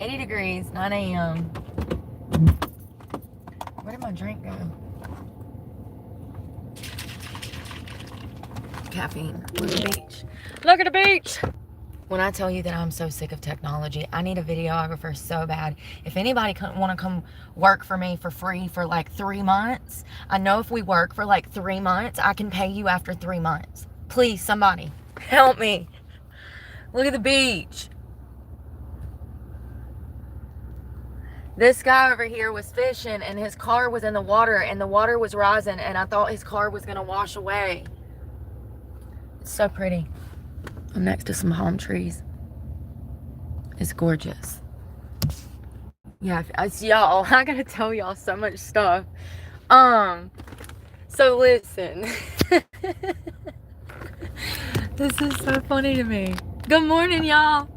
80 degrees, 9 a.m. Where did my drink go? Caffeine. Look at the beach. Look at the beach! When I tell you that I'm so sick of technology, I need a videographer so bad. If anybody want to come work for me for free for like 3 months, I know if we work for like 3 months, I can pay you after 3 months. Please, somebody, help me. Look at the beach. This guy over here was fishing and his car was in the water and the water was rising and I thought his car was going to wash away. It's so pretty. I'm next to some palm trees. It's gorgeous. Yeah, y'all, I gotta tell y'all so much stuff. So listen. This is so funny to me. Good morning, y'all.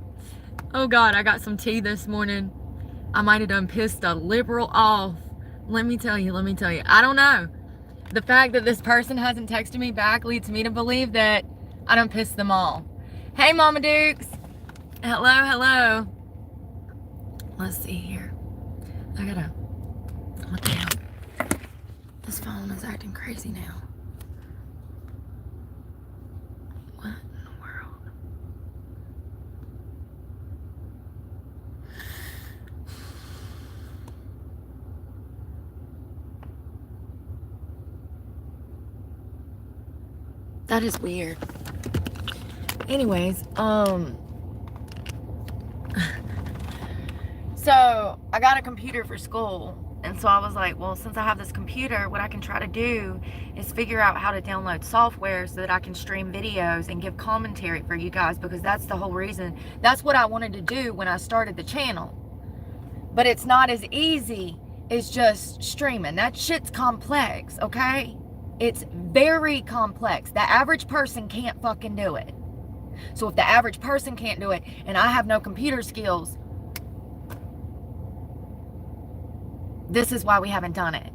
Oh God, I got some tea this morning. I might have done pissed a liberal off. Let me tell you. I don't know. The fact that this person hasn't texted me back leads me to believe that I done pissed them off. Hey, Mama Dukes. Hello. Let's see here. What the hell? This phone is acting crazy now. What in the world? That is weird. Anyways, so I got a computer for school, and so I was like, well, since I have this computer, what I can try to do is figure out how to download software so that I can stream videos and give commentary for you guys, because that's the whole reason. That's what I wanted to do when I started the channel. But it's not as easy as just streaming. That shit's complex, okay? It's very complex. The average person can't fucking do it. So if the average person can't do it and I have no computer skills, this is why we haven't done it.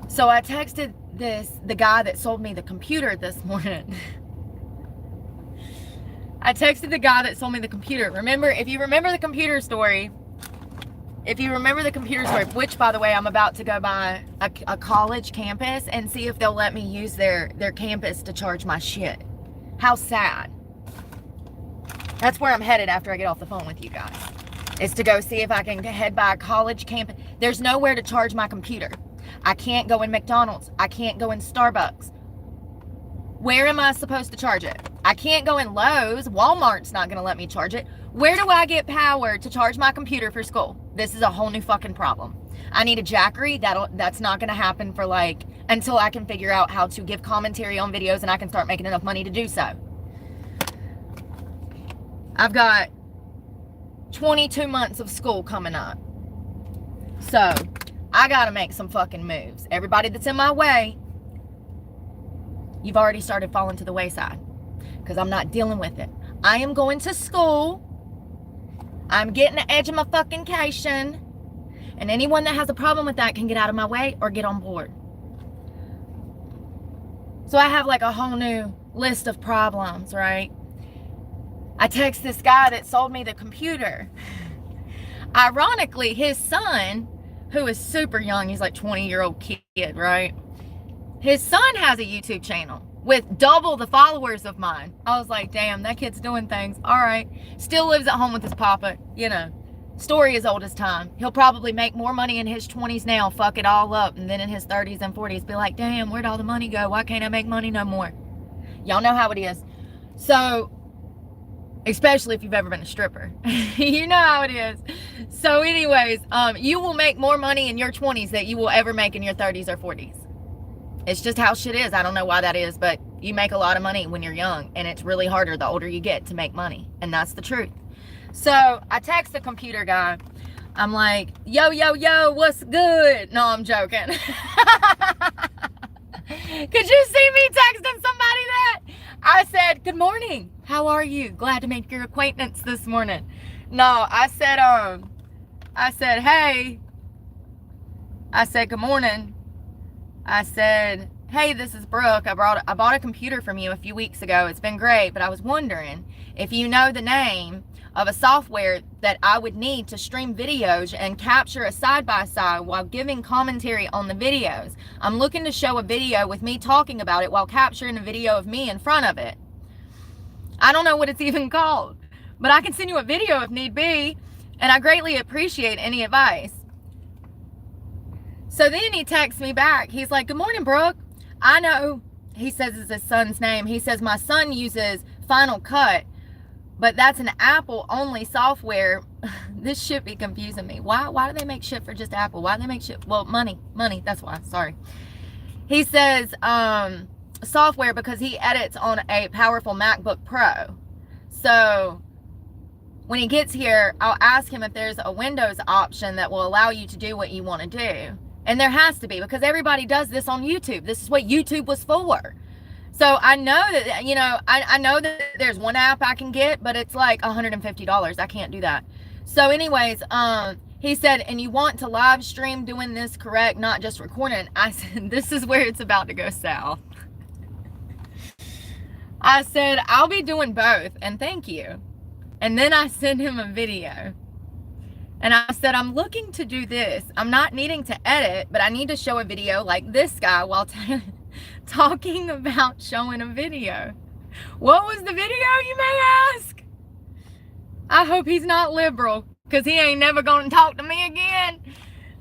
So I texted the guy that sold me the computer this morning. I texted the guy that sold me the computer. Remember, if you remember the computer story, which, by the way, I'm about to go by a college campus and see if they'll let me use their campus to charge my shit. How sad. That's where I'm headed after I get off the phone with you guys. Is to go see if I can head by a college campus. There's nowhere to charge my computer. I can't go in McDonald's. I can't go in Starbucks. Where am I supposed to charge it? I can't go in Lowe's. Walmart's not going to let me charge it. Where do I get power to charge my computer for school? This is a whole new fucking problem. I need a jackery. That's not going to happen for until I can figure out how to give commentary on videos and I can start making enough money to do so. I've got 22 months of school coming up. So, I got to make some fucking moves. Everybody that's in my way, you've already started falling to the wayside. Because I'm not dealing with it. I am going to school. I'm getting the edge of my fucking cation. And anyone that has a problem with that can get out of my way or get on board. So I have a whole new list of problems, right? I text this guy that sold me the computer. Ironically, his son, who is super young, he's 20-year-old kid, right? His son has a YouTube channel with double the followers of mine. I was like, damn, that kid's doing things. All right. Still lives at home with his papa. Story as old as time. He'll probably make more money in his 20s now, fuck it all up, and then in his 30s and 40s be like, damn, where'd all the money go? Why can't I make money no more? Y'all know how it is. So, especially if you've ever been a stripper. You know how it is. So anyways, you will make more money in your 20s than you will ever make in your 30s or 40s. It's just how shit is. I don't know why that is, but you make a lot of money when you're young, and it's really harder the older you get to make money, and that's the truth. So I text the computer guy. I'm like, yo, what's good? No, I'm joking. Could you see me texting somebody that? I said, good morning. How are you? Glad to make your acquaintance this morning. No, I said, hey. I said, good morning. I said, hey, this is Brooke. I bought a computer from you a few weeks ago. It's been great, but I was wondering if you know the name of a software that I would need to stream videos and capture a side-by-side while giving commentary on the videos. I'm looking to show a video with me talking about it while capturing a video of me in front of it. I don't know what it's even called, but I can send you a video if need be, and I greatly appreciate any advice. So then he texts me back. He's like, good morning, Brooke. I know, he says it's his son's name. He says, my son uses Final Cut, but that's an Apple-only software. This shit be confusing me. Why do they make shit for just Apple? Why do they make shit? Well, money, that's why. Sorry. He says software because he edits on a powerful MacBook Pro. So when he gets here, I'll ask him if there's a Windows option that will allow you to do what you want to do. And there has to be, because everybody does this on YouTube. This is what YouTube was for. So I know that, you know, I know that there's one app I can get, but it's like $150. I can't do that. So anyways, he said, and you want to live stream doing this correct, not just recording. I said, this is where it's about to go south. I said, I'll be doing both, and thank you. And then I sent him a video. And I said, I'm looking to do this. I'm not needing to edit, but I need to show a video like this guy while talking about showing a video. What was the video, you may ask? I hope he's not liberal, because he ain't never going to talk to me again.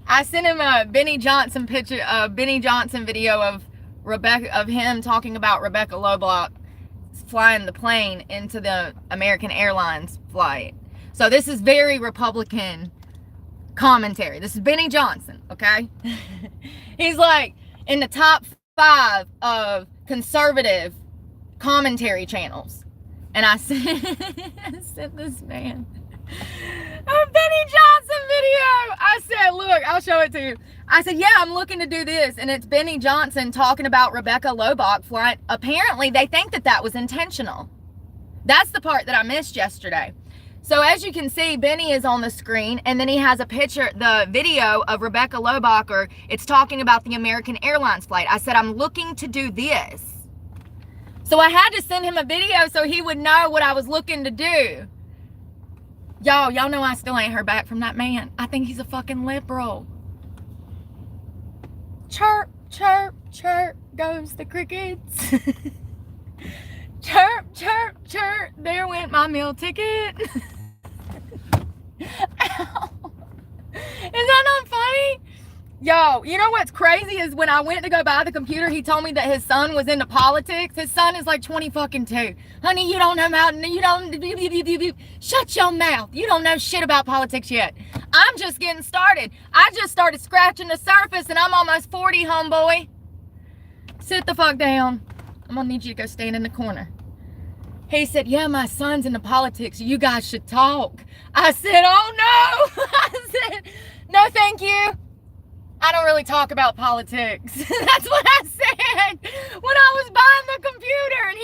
I sent him a Benny Johnson picture, a Benny Johnson video of him talking about Rebecca Lobach flying the plane into the American Airlines flight. So this is very Republican commentary. This is Benny Johnson, okay? He's like in the top 5 of conservative commentary channels. And I sent this man a Benny Johnson video. I said, look, I'll show it to you. I said, yeah, I'm looking to do this. And it's Benny Johnson talking about Rebecca Lobach flying. Apparently, they think that that was intentional. That's the part that I missed yesterday. So as you can see, Benny is on the screen, and then he has a picture, the video of Rebecca Lobach, or it's talking about the American Airlines flight. I said, I'm looking to do this. So I had to send him a video so he would know what I was looking to do. Y'all know I still ain't heard back from that man. I think he's a fucking liberal. Chirp, chirp, chirp goes the crickets. Chirp, chirp, chirp, there went my meal ticket. Ow. Is that not funny? Yo, you know what's crazy is when I went to go buy the computer, he told me that his son was into politics. His son is like 20 fucking 2. Honey, you don't know about, you don't, shut your mouth. You don't know shit about politics yet. I'm just getting started. I just started scratching the surface and I'm almost 40, homeboy. Sit the fuck down. I'm gonna need you to go stand in the corner. He said, yeah, my son's into politics. You guys should talk. I said, oh no. I said, no, thank you. I don't really talk about politics. That's what I said when I was buying the computer. And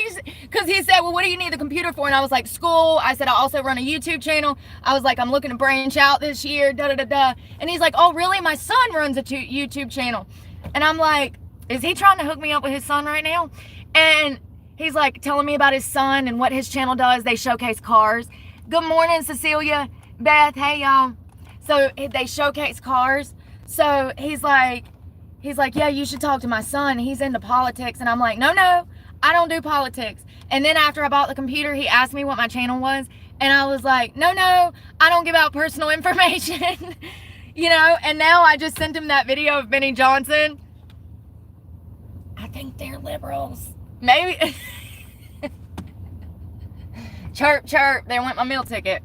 because he said, well, what do you need the computer for? And I was like, school. I said, I also run a YouTube channel. I was like, I'm looking to branch out this year, da-da-da-da. And he's like, oh, really? My son runs a YouTube channel. And I'm like, is he trying to hook me up with his son right now? And he's like telling me about his son and what his channel does. They showcase cars. Good morning, Cecilia, Beth. Hey, y'all. So they showcase cars. So he's like, yeah, you should talk to my son. He's into politics. And I'm like, no, I don't do politics. And then after I bought the computer, he asked me what my channel was. And I was like, no, I don't give out personal information. You know, and now I just sent him that video of Benny Johnson. I think they're liberals. Maybe. Chirp, chirp. There went my meal ticket.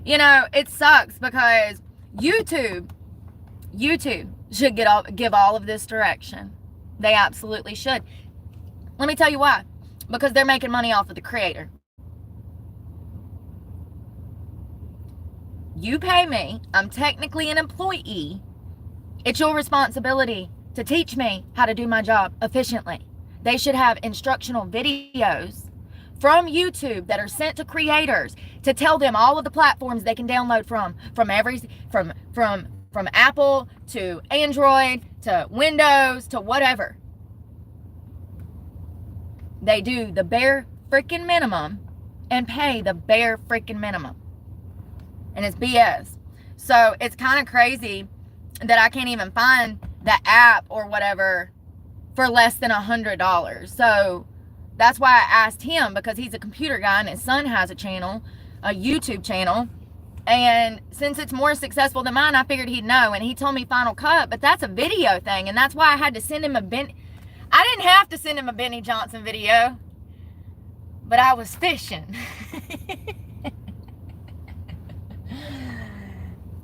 You know, it sucks because YouTube should give all of this direction. They absolutely should. Let me tell you why. Because they're making money off of the creator. You pay me. I'm technically an employee. It's your responsibility to teach me how to do my job efficiently. They should have instructional videos from YouTube that are sent to creators to tell them all of the platforms they can download from Apple to Android to Windows to whatever. They do the bare freaking minimum and pay the bare freaking minimum. And it's BS. So it's kind of crazy that I can't even find the app or whatever for less than $100. So that's why I asked him, because he's a computer guy and his son has a channel, a YouTube channel. And since it's more successful than mine, I figured he'd know. And he told me Final Cut, but that's a video thing. And that's why I had to send him I didn't have to send him a Benny Johnson video, but I was fishing.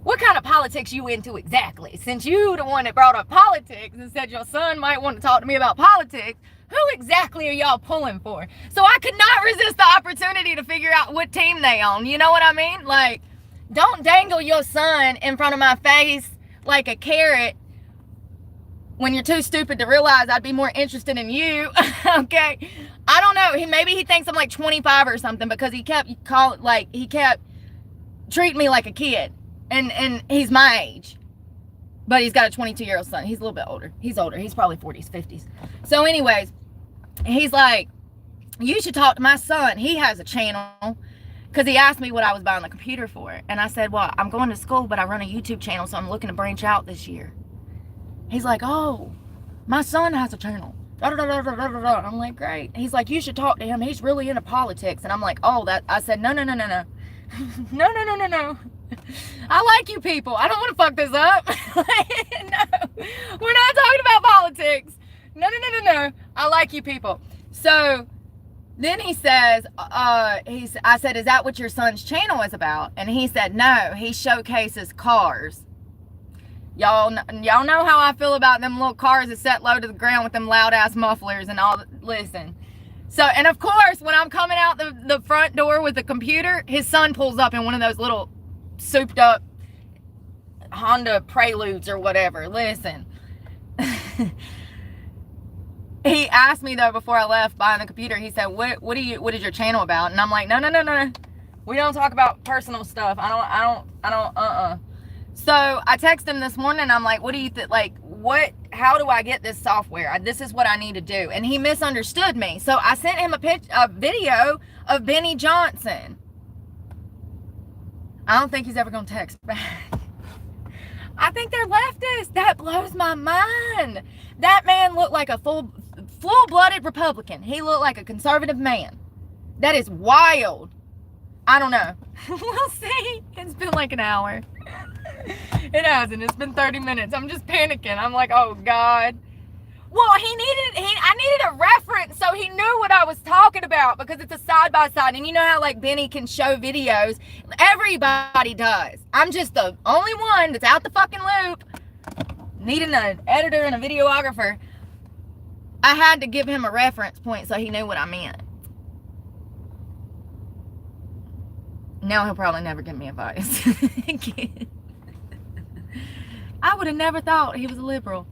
What kind of politics you into exactly? Since you the one that brought up politics and said your son might want to talk to me about politics, who exactly are y'all pulling for? So I could not resist the opportunity to figure out what team they on. You know what I mean? Like, don't dangle your son in front of my face like a carrot when you're too stupid to realize I'd be more interested in you. Okay? I don't know. Maybe he thinks I'm like 25 or something, because he kept treating me like a kid. And he's my age. But he's got a 22-year-old son. He's a little bit older. He's older. He's probably 40s, 50s. So anyways, he's like, you should talk to my son. He has a channel. Because he asked me what I was buying the computer for. And I said, well, I'm going to school, but I run a YouTube channel, so I'm looking to branch out this year. He's like, oh, my son has a channel. I'm like, great. He's like, you should talk to him. He's really into politics. And I'm like, oh, I said, no. No. I like you people. I don't want to fuck this up. No, we're not talking about politics. No. I like you people. So then he says, I said, is that what your son's channel is about? And he said, no, he showcases cars. Y'all know how I feel about them little cars that set low to the ground with them loud ass mufflers and all. Listen. So, and of course, when I'm coming out the front door with the computer, his son pulls up in one of those little souped up Honda Preludes or whatever. Listen. He asked me though before I left buying the computer, he said, what is your channel about? And I'm like, no. We don't talk about personal stuff. I don't. So I texted him this morning. I'm like, what do you think? Like, how do I get this software? This is what I need to do. And he misunderstood me. So I sent him a video of Benny Johnson. I don't think he's ever going to text back. I think they're leftists. That blows my mind. That man looked like a full-blooded Republican. He looked like a conservative man. That is wild. I don't know. We'll see. It's been like an hour. It hasn't. It's been 30 minutes. I'm just panicking. I'm like, oh, God. Well, I needed a reference so he knew what I was talking about, because it's a side-by-side. And you know how, like, Benny can show videos? Everybody does. I'm just the only one that's out the fucking loop, needing an editor and a videographer. I had to give him a reference point so he knew what I meant. Now he'll probably never give me advice again. I would have never thought he was a liberal.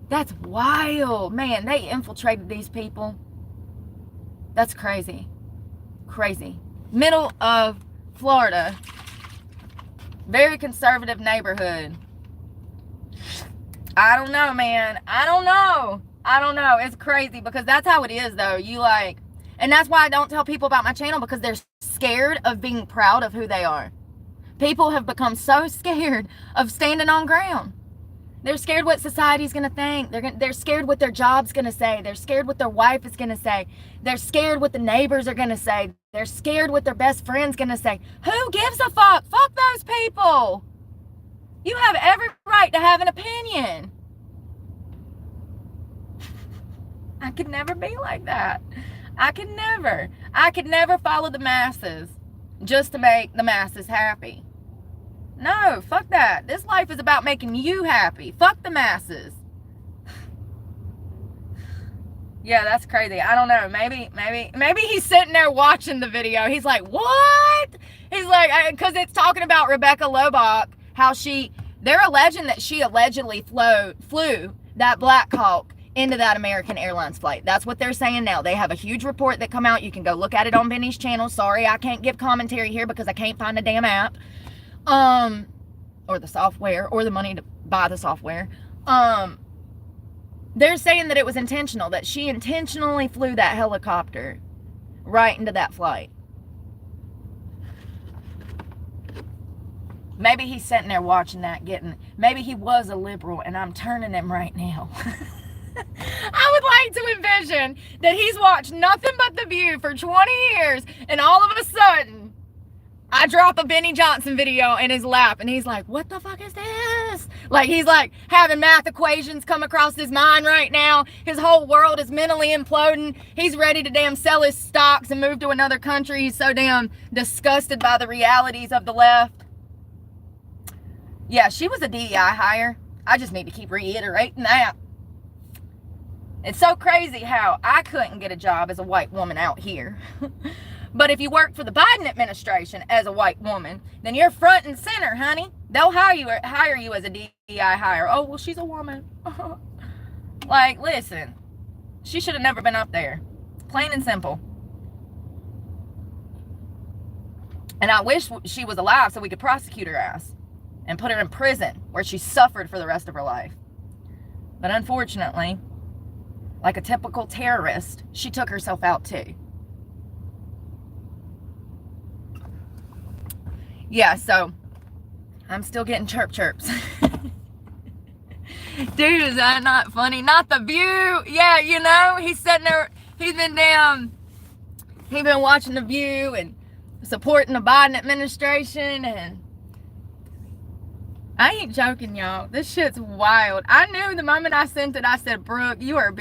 That's wild. Man, they infiltrated these people. That's crazy. Crazy. Middle of Florida. Very conservative neighborhood. I don't know, man. I don't know. It's crazy, because that's how it is, though. And that's why I don't tell people about my channel, because they're scared of being proud of who they are. People have become so scared of standing on ground. They're scared what society's going to think. They're scared what their job's going to say. They're scared what their wife is going to say. They're scared what the neighbors are going to say. They're scared what their best friend's going to say. Who gives a fuck? Fuck those people. You have every right to have an opinion. I could never be like that. I could never follow the masses just to make the masses happy. No, fuck that. This life is about making you happy. Fuck the masses. Yeah, that's crazy. I don't know. Maybe he's sitting there watching the video. He's like, what? He's like, because it's talking about Rebecca Lobach, how they're alleging that she allegedly flew that Black Hawk into that American Airlines flight. That's what they're saying now. They have a huge report that come out. You can go look at it on Benny's channel. Sorry, I can't give commentary here because I can't find a damn app. Or the software, or the money to buy the software. They're saying that it was intentional, that she intentionally flew that helicopter right into that flight. Maybe he's sitting there watching that, maybe he was a liberal and I'm turning him right now. I would like to envision that he's watched nothing but The View for 20 years, and all of a sudden, I drop a Benny Johnson video in his lap, and he's like, what the fuck is this? Like, he's like having math equations come across his mind right now. His whole world is mentally imploding. He's ready to damn sell his stocks and move to another country. He's so damn disgusted by the realities of the left. Yeah, she was a DEI hire. I just need to keep reiterating that. It's so crazy how I couldn't get a job as a white woman out here. But if you work for the Biden administration as a white woman, then you're front and center, honey. They'll hire you as a DEI hire. Oh, well, she's a woman. Like, listen, she should have never been up there. Plain and simple. And I wish she was alive so we could prosecute her ass and put her in prison where she suffered for the rest of her life. But unfortunately, like a typical terrorist, she took herself out too. Yeah, so I'm still getting chirps. Dude, is that not funny? Not The View. Yeah, you know, he's sitting there, he's been watching The View and supporting the Biden administration, and I ain't joking, y'all. This shit's wild. I knew the moment I sent it, I said, Brooke, you are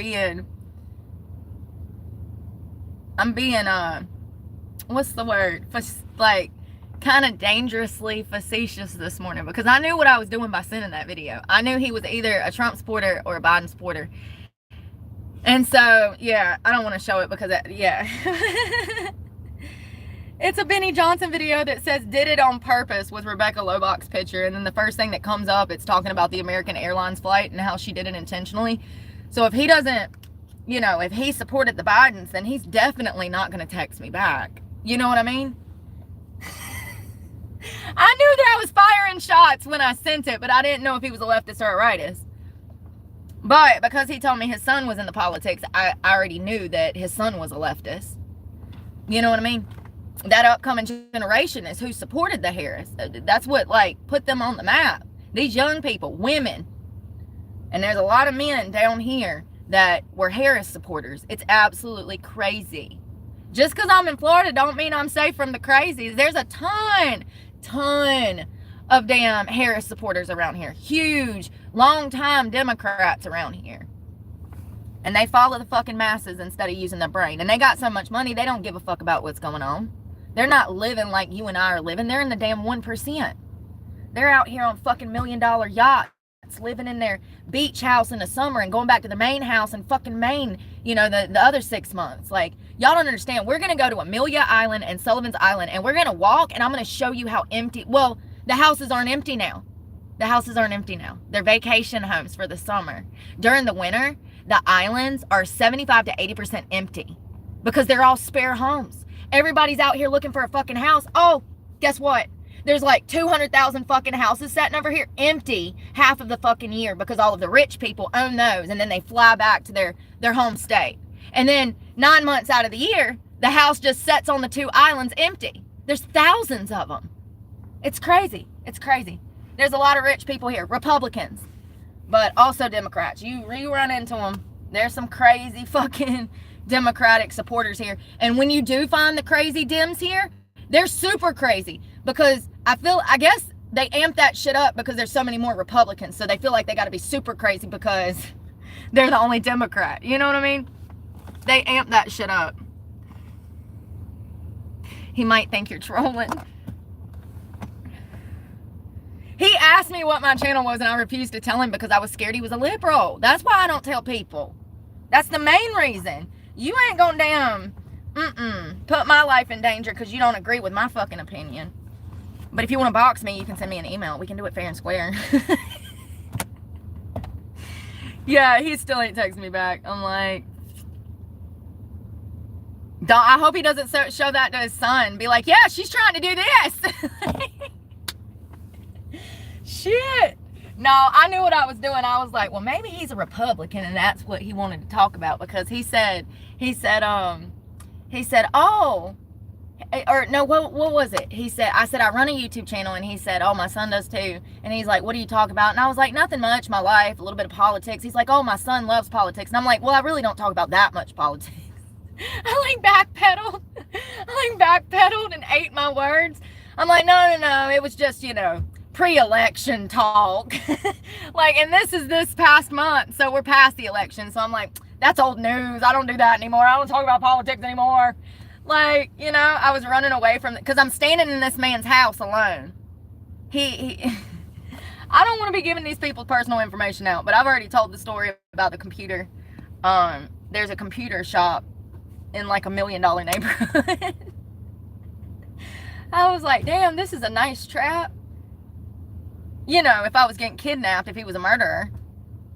I'm being, what's the word? Like, kind of dangerously facetious this morning, because I knew what I was doing by sending that video. I knew he was either a Trump supporter or a Biden supporter. And so, yeah, I don't want to show it because, yeah. It's a Benny Johnson video that says, did it on purpose, with Rebecca Lobach's picture. And then the first thing that comes up, it's talking about the American Airlines flight and how she did it intentionally. So if he doesn't, you know, if he supported the Bidens, then he's definitely not going to text me back. You know what I mean? I knew that I was firing shots when I sent it, but I didn't know if he was a leftist or a rightist. But because he told me his son was in the politics, I already knew that his son was a leftist. You know what I mean? That upcoming generation is who supported the Harris. That's what, like, put them on the map. These young people, women. And there's a lot of men down here that were Harris supporters. It's absolutely crazy. Just because I'm in Florida don't mean I'm safe from the crazies. There's a ton of damn Harris supporters around here. Huge, long-time Democrats around here. And they follow the fucking masses instead of using their brain. And they got so much money, they don't give a fuck about what's going on. They're not living like you and I are living. They're in the damn 1%. They're out here on fucking $1 million yachts, living in their beach house in the summer and going back to the main house in fucking Maine, you know, the other 6 months. Like, y'all don't understand. We're going to go to Amelia Island and Sullivan's Island, and we're going to walk, and I'm going to show you how empty. Well, the houses aren't empty now. The houses aren't empty now. They're vacation homes for the summer. During the winter, the islands are 75 to 80% empty because they're all spare homes. Everybody's out here looking for a fucking house. Oh, guess what? There's like 200,000 fucking houses sitting over here empty half of the fucking year because all of the rich people own those, and then they fly back to their home state. And then 9 months out of the year, the house just sits on the two islands empty. There's thousands of them. It's crazy. It's crazy. There's a lot of rich people here, Republicans, but also Democrats. You run into them. There's some crazy fucking Democratic supporters here. And when you do find the crazy Dems here, they're super crazy because I guess they amp that shit up because there's so many more Republicans. So they feel like they got to be super crazy because they're the only Democrat. You know what I mean? They amp that shit up. He might think you're trolling. He asked me what my channel was, and I refused to tell him because I was scared he was a liberal. That's why I don't tell people. That's the main reason. You ain't gonna damn put my life in danger because you don't agree with my fucking opinion. But if you want to box me, you can send me an email. We can do it fair and square. Yeah, he still ain't texting me back. I'm like, I hope he doesn't show that to his son. Be like, yeah, she's trying to do this. Shit. No, I knew what I was doing. I was like, well, maybe he's a Republican and that's what he wanted to talk about, because he said, oh, or no, what was it? He said, I said, I run a YouTube channel, and he said, oh, my son does too. And he's like, what do you talk about? And I was like, nothing much, my life, a little bit of politics. He's like, oh, my son loves politics. And I'm like, well, I really don't talk about that much politics. I backpedaled. Backpedaled and ate my words. I'm like, no, it was just, pre-election talk. And this is this past month, so we're past the election. So I'm like, that's old news. I don't do that anymore. I don't talk about politics anymore. I was running away from it because I'm standing in this man's house alone. He I don't want to be giving these people personal information out, but I've already told the story about the computer. There's a computer shop in a $1 million neighborhood. I was like, damn, this is a nice trap. If I was getting kidnapped, if he was a murderer.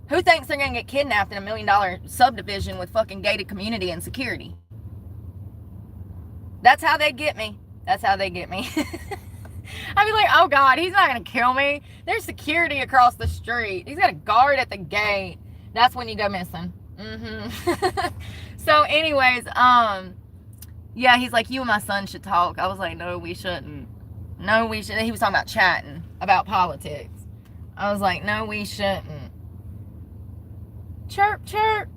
Who thinks they're going to get kidnapped in a $1 million subdivision with fucking gated community and security? That's how they get me. I'd be like, oh God, he's not going to kill me. There's security across the street. He's got a guard at the gate. That's when you go missing. So anyways, yeah, he's like, you and my son should talk. I was like, no, we shouldn't. He was talking about chatting about politics. I was like, no, we shouldn't. Chirp, chirp.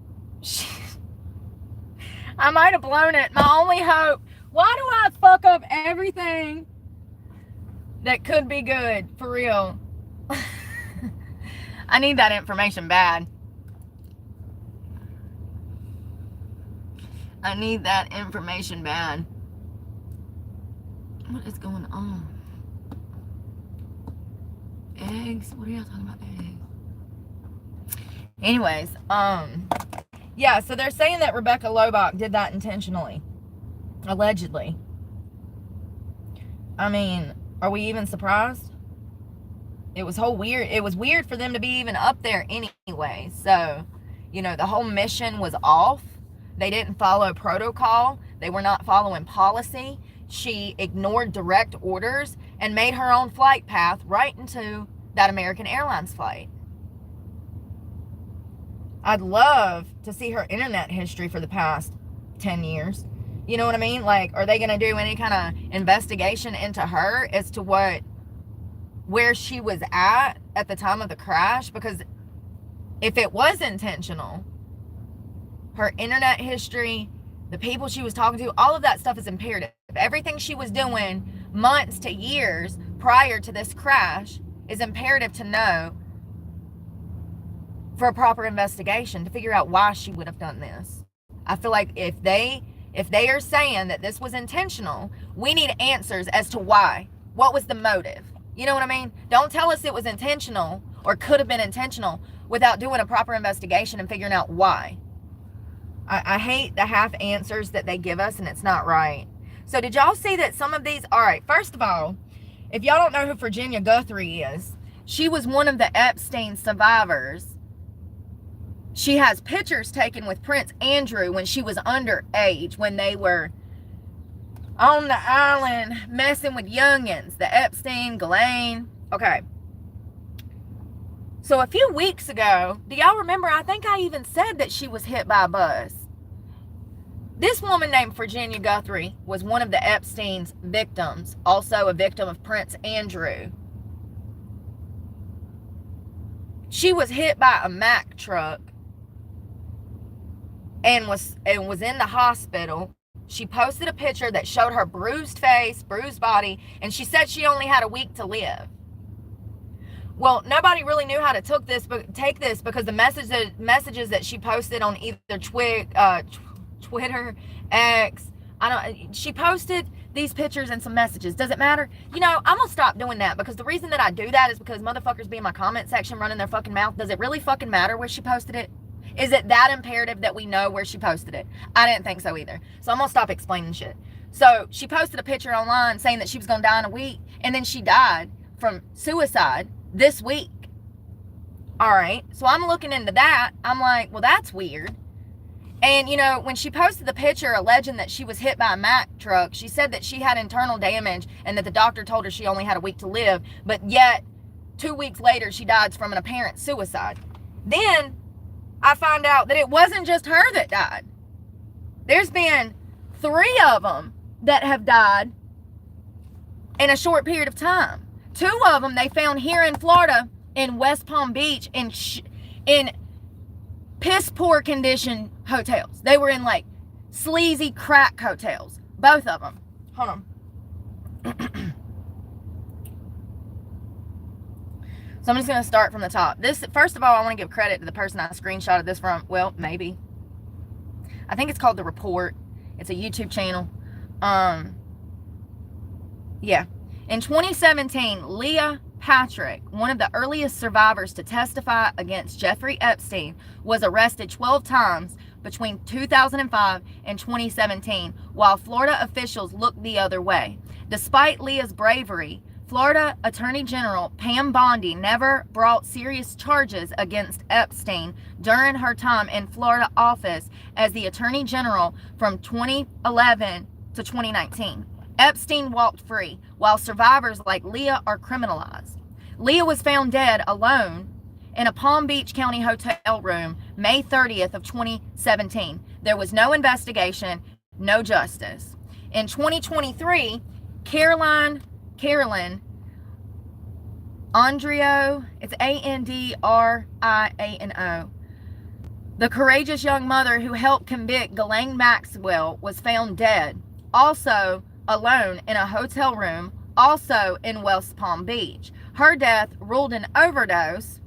I might have blown it. My only hope. Why do I fuck up everything that could be good? For real. I need that information bad. What is going on? Eggs? What are y'all talking about? Eggs? Anyways, yeah, so they're saying that Rebecca Lobach did that intentionally. Allegedly. I mean, are we even surprised? It was weird for them to be even up there anyway. So, the whole mission was off. They didn't follow protocol. They were not following policy. She ignored direct orders and made her own flight path right into that American Airlines flight. I'd love to see her internet history for the past 10 years. You know what I mean? Are they going to do any kind of investigation into her as to where she was at the time of the crash? Because if it was intentional, her internet history, the people she was talking to, all of that stuff is imperative. Everything she was doing months to years prior to this crash is imperative to know for a proper investigation to figure out why she would have done this. I feel like if they are saying that this was intentional, we need answers as to why. What was the motive? You know what I mean? Don't tell us it was intentional or could have been intentional without doing a proper investigation and figuring out why. I hate the half answers that they give us, and it's not right. So did y'all see that some of these? All right, first of all, if y'all don't know who Virginia Guthrie is, she was one of the Epstein survivors. She has pictures taken with Prince Andrew when she was underage, when they were on the island messing with youngins, the Epstein, Ghislaine. Okay. So a few weeks ago, do y'all remember, I think I even said that she was hit by a bus. This woman named Virginia Guthrie was one of the Epstein's victims, also a victim of Prince Andrew. She was hit by a Mack truck and was in the hospital. She posted a picture that showed her bruised face, bruised body, and she said she only had a week to live. Well, nobody really knew how to take this because the messages that she posted on either Twitter, X, she posted these pictures and some messages. Does it matter? I'm gonna stop doing that, because the reason that I do that is because motherfuckers be in my comment section running their fucking mouth. Does it really fucking matter where she posted it? Is it that imperative that we know where she posted it? I didn't think so either. So I'm gonna stop explaining shit. So she posted a picture online saying that she was gonna die in a week, and then she died from suicide this week. All right, so I'm looking into that. I'm like, well, that's weird. And when she posted the picture alleging that she was hit by a Mack truck, she said that she had internal damage and that the doctor told her she only had a week to live, but yet 2 weeks later she died from an apparent suicide. Then I find out that it wasn't just her that died. There's been 3 of them that have died in a short period of time. 2 of them they found here in Florida, in West Palm Beach, in piss poor condition hotels. They were in like sleazy crack hotels. Both of them. Hold on. So I'm just going to start from the top. First of all, I want to give credit to the person I screenshotted this from. Well, maybe. I think it's called The Report. It's a YouTube channel. Yeah. In 2017, Leah Patrick, one of the earliest survivors to testify against Jeffrey Epstein, was arrested 12 times between 2005 and 2017, while Florida officials looked the other way. Despite Leah's bravery, Florida Attorney General Pam Bondi never brought serious charges against Epstein during her time in Florida office as the Attorney General from 2011 to 2019. Epstein walked free, while survivors like Leah are criminalized. Leah was found dead alone in a Palm Beach County hotel room May 30th of 2017. There was no investigation, no justice. In 2023, Carolyn Andrio, it's Andriano, the courageous young mother who helped convict Ghislaine Maxwell, was found dead, also alone in a hotel room, also in West Palm Beach. Her death, ruled an overdose,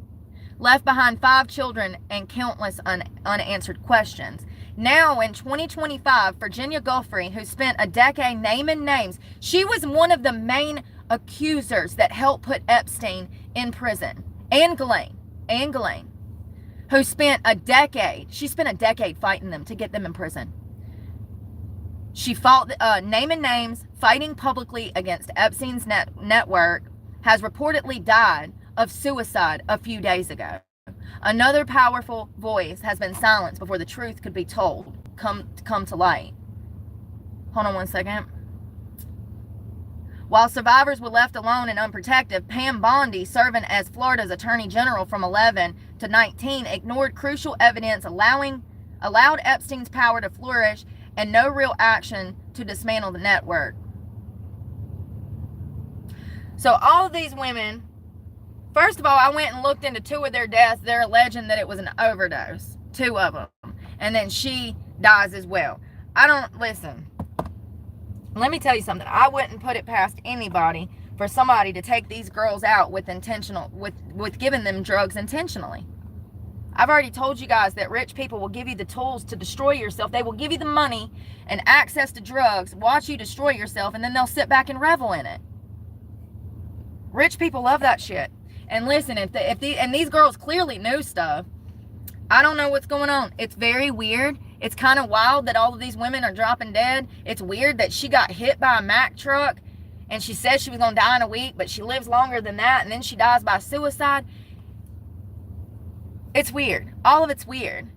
left behind 5 children and countless unanswered questions. Now in 2025, Virginia Guthrie, who spent a decade naming names, she was one of the main accusers that helped put Epstein in prison. And Ghislaine, who spent a decade fighting them to get them in prison. She fought, naming names, fighting publicly against Epstein's network, has reportedly died of suicide a few days ago. Another powerful voice has been silenced before the truth could be told, come to light. Hold on one second. While survivors were left alone and unprotected, Pam Bondi, serving as Florida's Attorney General from 11 to 19, ignored crucial evidence, allowed Epstein's power to flourish, and no real action to dismantle the network. So all of these women, first of all, I went and looked into 2 of their deaths. They're alleging that it was an overdose. 2 of them. And then she dies as well. Listen. Let me tell you something. I wouldn't put it past anybody for somebody to take these girls out with giving them drugs intentionally. I've already told you guys that rich people will give you the tools to destroy yourself. They will give you the money and access to drugs, watch you destroy yourself, and then they'll sit back and revel in it. Rich people love that shit. And listen, and these girls clearly knew stuff. I don't know what's going on. It's very weird. It's kind of wild that all of these women are dropping dead. It's weird that she got hit by a Mack truck and she says she was going to die in a week, but she lives longer than that, and then she dies by suicide. It's weird. All of it's weird.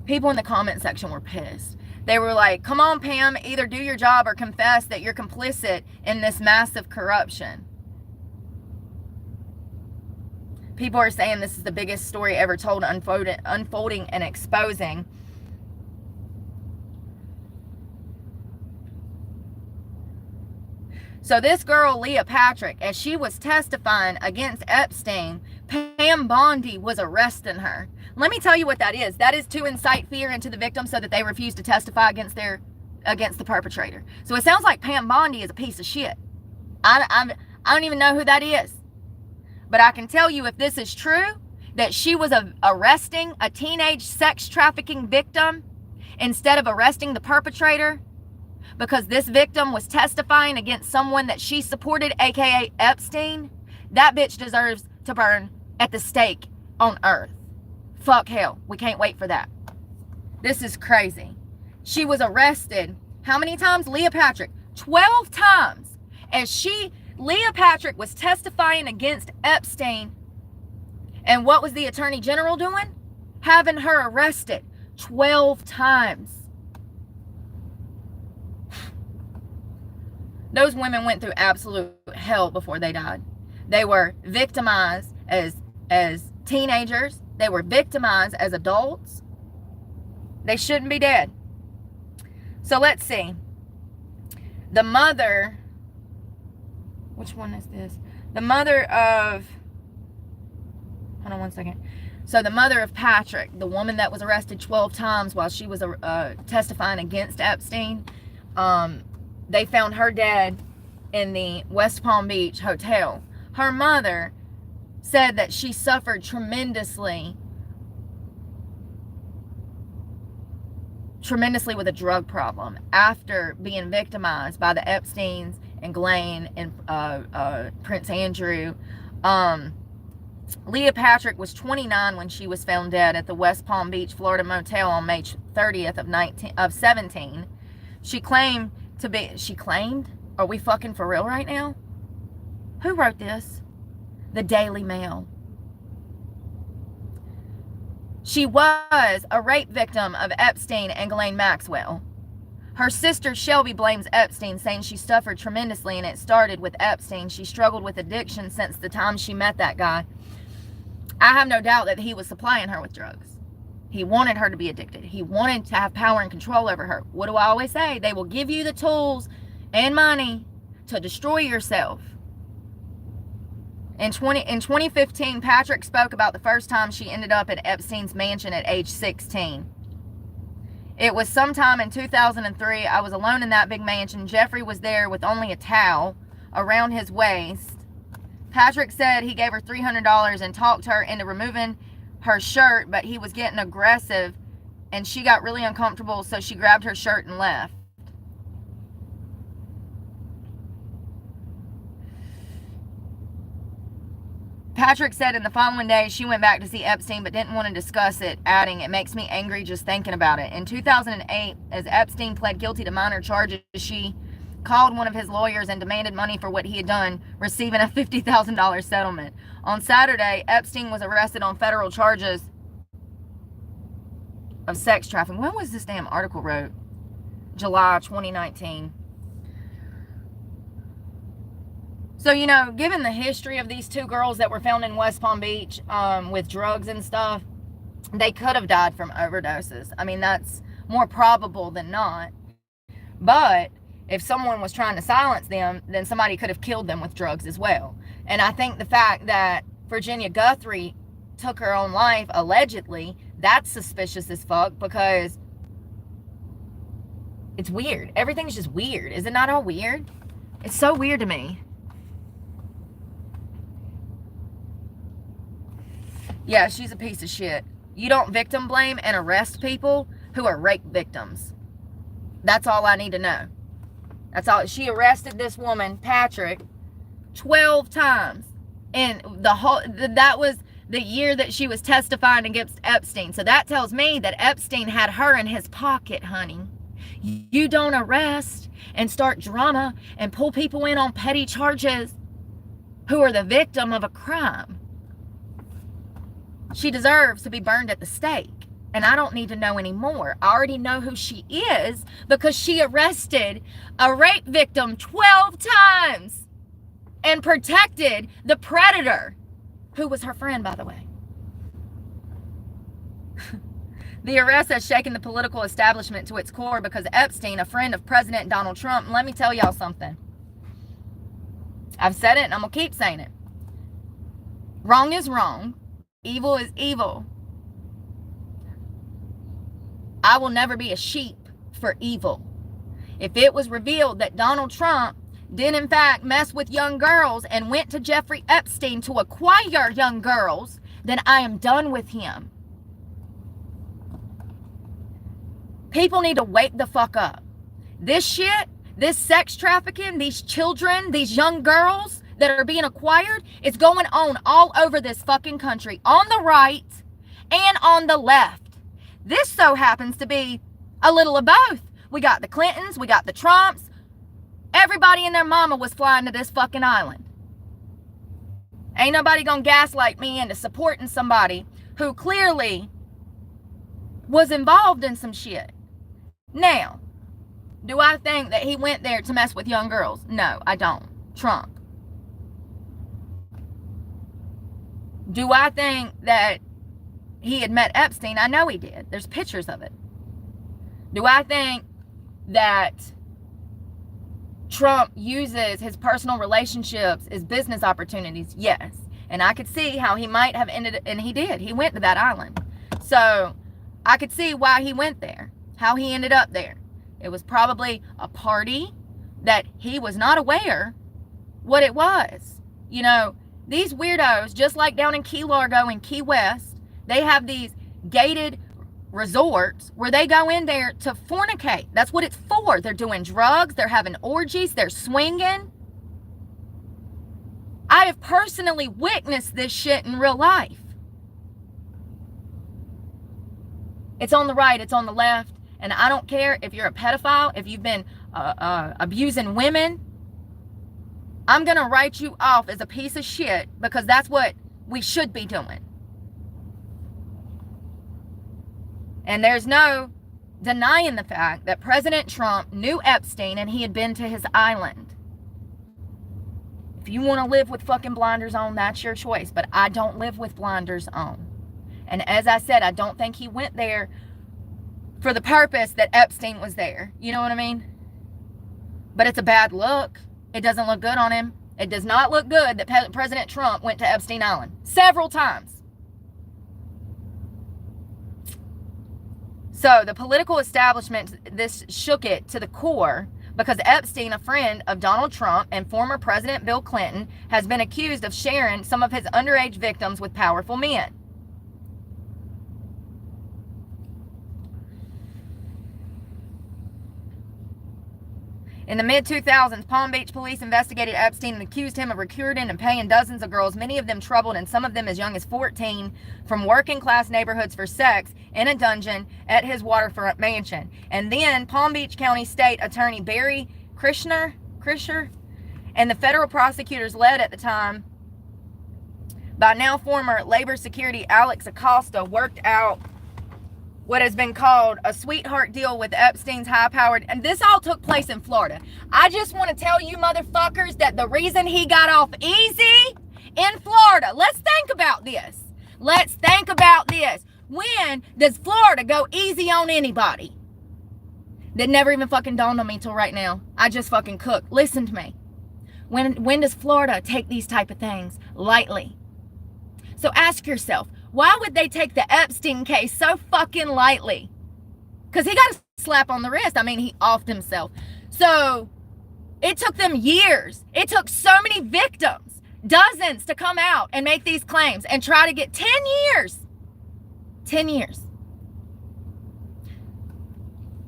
People in the comment section were pissed. They were like, come on, Pam, either do your job or confess that you're complicit in this massive corruption. People are saying this is the biggest story ever told, unfolding and exposing. So this girl, Leah Patrick, as she was testifying against Epstein, Pam Bondi was arresting her. Let me tell you what that is. That is to incite fear into the victim so that they refuse to testify against the perpetrator. So it sounds like Pam Bondi is a piece of shit. I don't even know who that is. But I can tell you, if this is true, that she was arresting a teenage sex trafficking victim instead of arresting the perpetrator, because this victim was testifying against someone that she supported, aka Epstein, that bitch deserves to burn at the stake on earth. Fuck hell. We can't wait for that. This is crazy. She was arrested. How many times? Leah Patrick. 12 times. Leah Patrick was testifying against Epstein. And what was the Attorney General doing? Having her arrested 12 times. Those women went through absolute hell before they died. They were victimized as teenagers. They were victimized as adults. They shouldn't be dead. So let's see. The mother, which one is this? The mother of, hold on one second. So the mother of Patrick, the woman that was arrested 12 times while she was testifying against Epstein, they found her dead in the West Palm Beach hotel. Her mother said that she suffered tremendously with a drug problem after being victimized by the Epsteins and Ghislaine and Prince Andrew. Leah Patrick was 29 when she was found dead at the West Palm Beach, Florida motel on May 30th of 17. She claimed, are we fucking for real right now? Who wrote this? The Daily Mail. She was a rape victim of Epstein and Ghislaine Maxwell. Her sister Shelby blames Epstein, saying she suffered tremendously and it started with Epstein. She struggled with addiction since the time she met that guy. I have no doubt that he was supplying her with drugs. He wanted her to be addicted. He wanted to have power and control over her. What do I always say? They will give you the tools and money to destroy yourself. In 2015, Patrick spoke about the first time she ended up at Epstein's mansion at age 16. It was sometime in 2003. I was alone in that big mansion. Jeffrey was there with only a towel around his waist. Patrick said he gave her $300 and talked her into removing her shirt, but he was getting aggressive and she got really uncomfortable, so she grabbed her shirt and left. Patrick said in the following day she went back to see Epstein but didn't want to discuss it, adding, "It makes me angry just thinking about it." In 2008, as Epstein pled guilty to minor charges, she called one of his lawyers and demanded money for what he had done, receiving a $50,000 settlement. On Saturday, Epstein was arrested on federal charges of sex trafficking. When was this damn article wrote? July 2019. So, you know, given the history of these two girls that were found in West Palm Beach with drugs and stuff, they could have died from overdoses. I mean, that's more probable than not. But if someone was trying to silence them, then somebody could have killed them with drugs as well. And I think the fact that Virginia Guthrie took her own life, allegedly, that's suspicious as fuck, because it's weird. Everything's just weird. Is it not all weird? It's so weird to me. Yeah, she's a piece of shit. You don't victim blame and arrest people who are rape victims. That's all I need to know. That's all. She arrested this woman, Patrick, 12 times. And that was the year that she was testifying against Epstein. So that tells me that Epstein had her in his pocket, honey. You don't arrest and start drama and pull people in on petty charges who are the victim of a crime. She deserves to be burned at the stake. And I don't need to know anymore. I already know who she is because she arrested a rape victim 12 times and protected the predator, who was her friend, by the way. The arrest has shaken the political establishment to its core because Epstein, a friend of President Donald Trump, and let me tell y'all something. I've said it and I'm going to keep saying it. Wrong is wrong. Evil is evil. I will never be a sheep for evil. If it was revealed that Donald Trump did in fact mess with young girls and went to Jeffrey Epstein to acquire young girls, then I am done with him. People need to wake the fuck up. This shit, this sex trafficking, these children, these young girls that are being acquired, is going on all over this fucking country, on the right and on the left. This so happens to be a little of both. We got the Clintons, we got the Trumps. Everybody and their mama was flying to this fucking island. Ain't nobody gonna gaslight me into supporting somebody who clearly was involved in some shit. Now, do I think that he went there to mess with young girls? No, I don't. Trump. Do I think that he had met Epstein? I know he did. There's pictures of it. Do I think that Trump uses his personal relationships as business opportunities? Yes. And I could see how he might have ended, and he did. He went to that island. So I could see why he went there, how he ended up there. It was probably a party that he was not aware what it was. You know, these weirdos, just like down in Key Largo and Key West, they have these gated resorts where they go in there to fornicate. That's what it's for. They're doing drugs, they're having orgies, they're swinging. I have personally witnessed this shit in real life. It's on the right, it's on the left, and I don't care if you're a pedophile, if you've been abusing women. I'm going to write you off as a piece of shit because that's what we should be doing. And there's no denying the fact that President Trump knew Epstein and he had been to his island. If you want to live with fucking blinders on, that's your choice. But I don't live with blinders on. And as I said, I don't think he went there for the purpose that Epstein was there. You know what I mean? But it's a bad look. It doesn't look good on him. It does not look good that President Trump went to Epstein Island several times. So the political establishment, this shook it to the core because Epstein, a friend of Donald Trump and former President Bill Clinton, has been accused of sharing some of his underage victims with powerful men. In the mid-2000s, Palm Beach police investigated Epstein and accused him of recruiting and paying dozens of girls, many of them troubled and some of them as young as 14, from working-class neighborhoods for sex in a dungeon at his waterfront mansion. And then Palm Beach County State Attorney Barry Krischer and the federal prosecutors led at the time by now former Labor Secretary Alex Acosta worked out what has been called a sweetheart deal with Epstein's high-powered, and this all took place in Florida. I just want to tell you motherfuckers that the reason he got off easy in Florida, let's think about this. Let's think about this. When does Florida go easy on anybody? That never even fucking dawned on me till right now. I just fucking cooked. Listen to me. When does Florida take these type of things lightly? So ask yourself, why would they take the Epstein case so fucking lightly? Because he got a slap on the wrist. I mean, he offed himself. So it took them years. It took so many victims, dozens, to come out and make these claims and try to get 10 years. 10 years.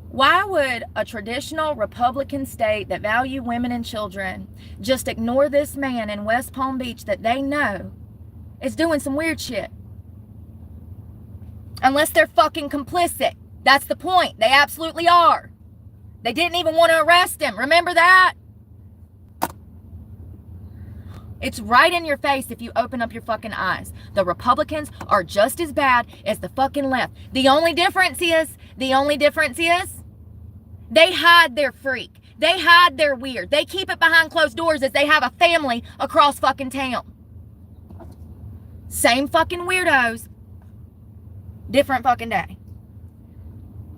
Why would a traditional Republican state that value women and children just ignore this man in West Palm Beach that they know is doing some weird shit? Unless they're fucking complicit. That's the point. They absolutely are. They didn't even want to arrest him. Remember that? It's right in your face if you open up your fucking eyes. The Republicans are just as bad as the fucking left. The only difference is, they hide their freak. They hide their weird. They keep it behind closed doors as they have a family across fucking town. Same fucking weirdos. Different fucking day.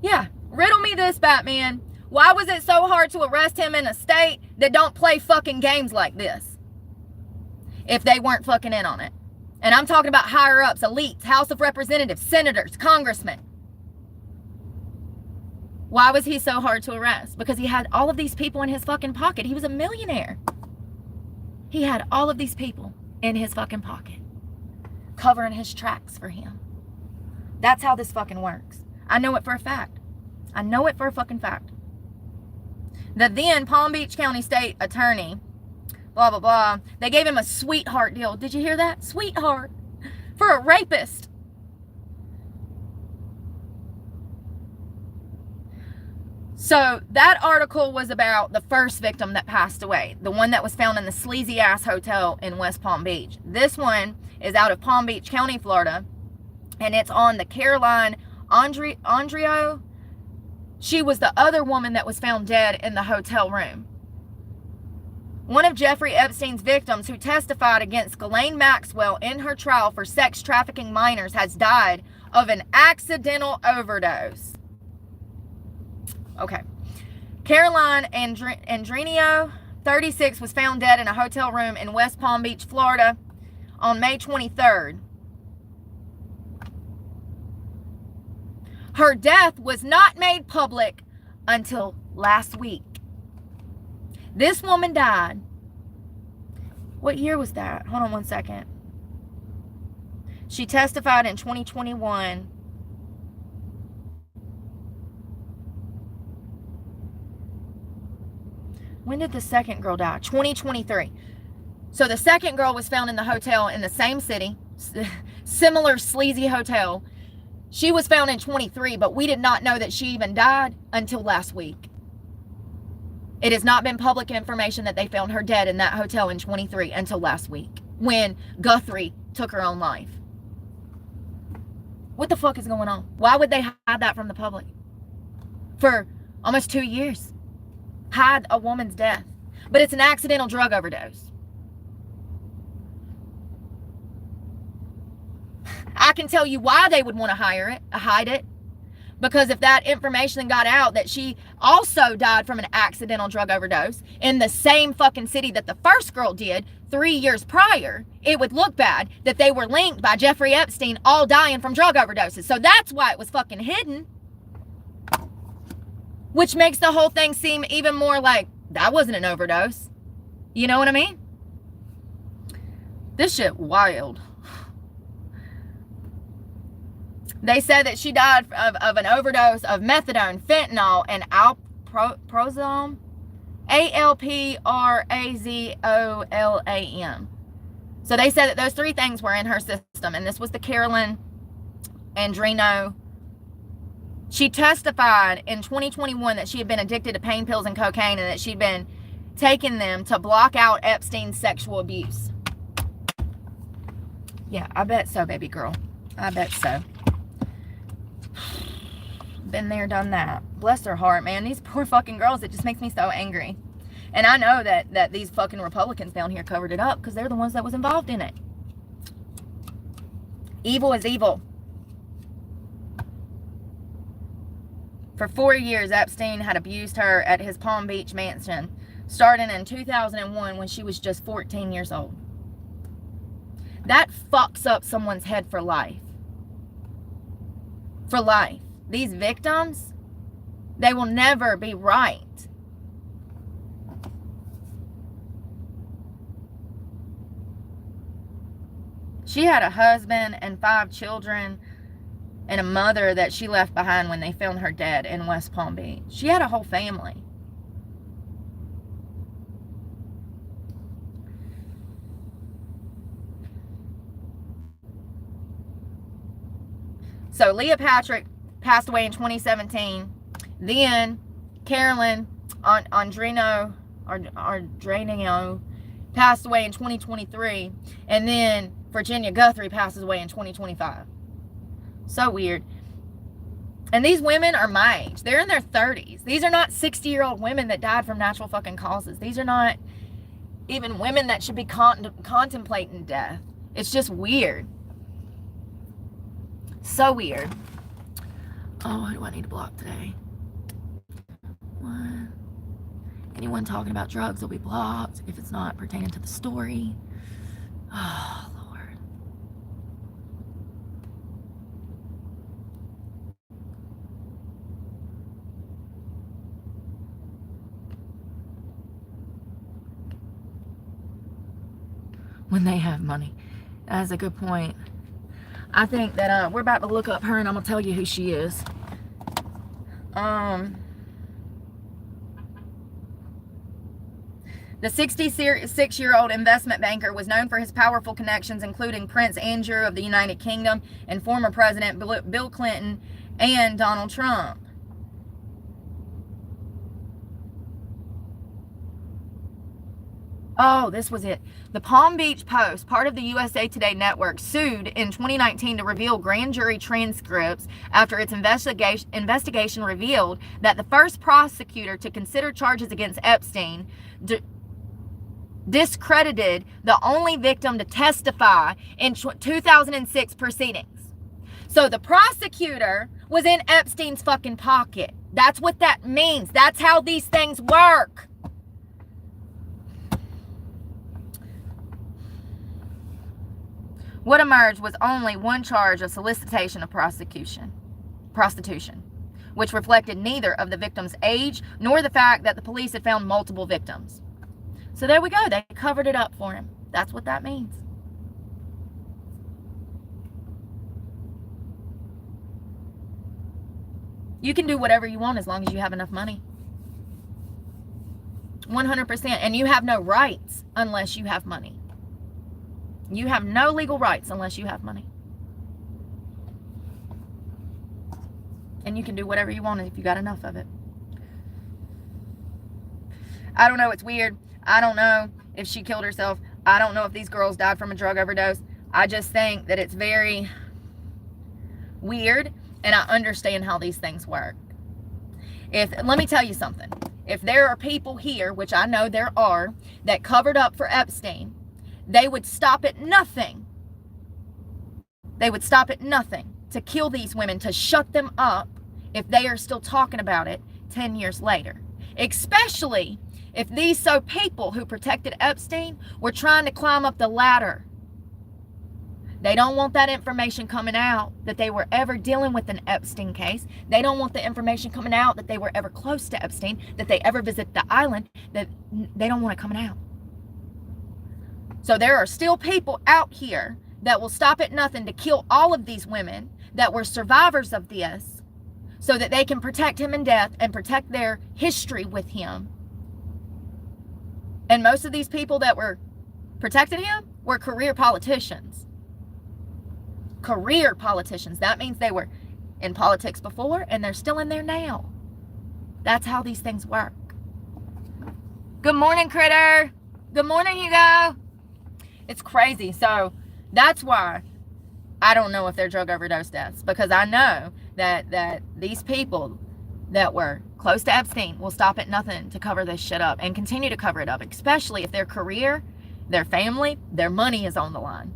Yeah, riddle me this, Batman. Why was it so hard to arrest him in a state that don't play fucking games like this? If they weren't fucking in on it. And I'm talking about higher ups, elites, House of Representatives, senators, congressmen. Why was he so hard to arrest? Because he had all of these people in his fucking pocket. He was a millionaire. He had all of these people in his fucking pocket, covering his tracks for him. That's how this fucking works. I know it for a fact. I know it for a fucking fact. The then Palm Beach County State Attorney, blah, blah, blah, they gave him a sweetheart deal. Did you hear that? Sweetheart. For a rapist. So that article was about the first victim that passed away, the one that was found in the sleazy ass hotel in West Palm Beach. This one is out of Palm Beach County, Florida, and it's on the Caroline Andrio. She was the other woman that was found dead in the hotel room. One of Jeffrey Epstein's victims who testified against Ghislaine Maxwell in her trial for sex trafficking minors has died of an accidental overdose. Okay. Caroline Andrino, 36, was found dead in a hotel room in West Palm Beach, Florida on May 23rd. Her death was not made public until last week. This woman died. What year was that? Hold on one second. She testified in 2021. When did the second girl die? 2023. So the second girl was found in the hotel in the same city, similar sleazy hotel. She was found in 23, but we did not know that she even died until last week. It has not been public information that they found her dead in that hotel in 23 until last week, when Guthrie took her own life. What the fuck is going on? Why would they hide that from the public? For almost 2 years. Hide a woman's death. But it's an accidental drug overdose. I can tell you why they would want to hide it. Because if that information got out that she also died from an accidental drug overdose in the same fucking city that the first girl did 3 years prior, it would look bad that they were linked by Jeffrey Epstein all dying from drug overdoses. So that's why it was fucking hidden. Which makes the whole thing seem even more like that wasn't an overdose. You know what I mean? This shit wild. They said that she died of an overdose of methadone, fentanyl, and alprazolam. Alprazolam. So they said that those three things were in her system. And this was the Caroline Andrino. She testified in 2021 that she had been addicted to pain pills and cocaine and that she'd been taking them to block out Epstein's sexual abuse. Yeah, I bet so, baby girl. I bet so. Been there, done that. Bless her heart, man. These poor fucking girls, it just makes me so angry. And I know that these fucking Republicans down here covered it up because they're the ones that was involved in it. Evil is evil. For 4 years, Epstein had abused her at his Palm Beach mansion, starting in 2001 when she was just 14 years old. That fucks up someone's head for life. For life. These victims, they will never be right. She had a husband and 5 children and a mother that she left behind when they found her dead in West Palm Beach. She had a whole family. So Leah Patrick passed away in 2017. Then Caroline Andrino passed away in 2023. And then Virginia Guthrie passes away in 2025. So weird. And these women are my age. They're in their 30s. These are not 60-year-old women that died from natural fucking causes. These are not even women that should be contemplating death. It's just weird. So weird. Oh, what do I need to block today? What? Anyone talking about drugs will be blocked if it's not pertaining to the story. Oh, Lord. When they have money. That's a good point. I think that we're about to look up her and I'm going to tell you who she is. The 66-year-old investment banker was known for his powerful connections, including Prince Andrew of the United Kingdom and former President Bill Clinton and Donald Trump. Oh, this was it. The Palm Beach Post, part of the USA Today network, sued in 2019 to reveal grand jury transcripts after its investigation revealed that the first prosecutor to consider charges against Epstein discredited the only victim to testify in 2006 proceedings. So the prosecutor was in Epstein's fucking pocket. That's what that means. That's how these things work. What emerged was only one charge of solicitation of prostitution, which reflected neither of the victim's age nor the fact that the police had found multiple victims. So there we go. They covered it up for him. That's what that means. You can do whatever you want as long as you have enough money. 100%. And you have no rights unless you have money. You have no legal rights unless you have money. And you can do whatever you want if you got enough of it. I don't know. It's weird. I don't know if she killed herself. I don't know if these girls died from a drug overdose. I just think that it's very weird, and I understand how these things work. Let me tell you something. If there are people here, which I know there are, that covered up for Epstein, they would stop at nothing. They would stop at nothing to kill these women, to shut them up if they are still talking about it 10 years later. Especially if these people who protected Epstein were trying to climb up the ladder. They don't want that information coming out that they were ever dealing with an Epstein case. They don't want the information coming out that they were ever close to Epstein, that they ever visit the island, that they don't want it coming out. So there are still people out here that will stop at nothing to kill all of these women that were survivors of this so that they can protect him in death and protect their history with him. And most of these people that were protecting him were career politicians. Career politicians. That means they were in politics before and they're still in there now. That's how these things work. Good morning, Critter. Good morning, Hugo. It's crazy. So that's why I don't know if they're drug overdose deaths, because I know that these people that were close to Epstein will stop at nothing to cover this shit up and continue to cover it up, especially if their career, their family, their money is on the line.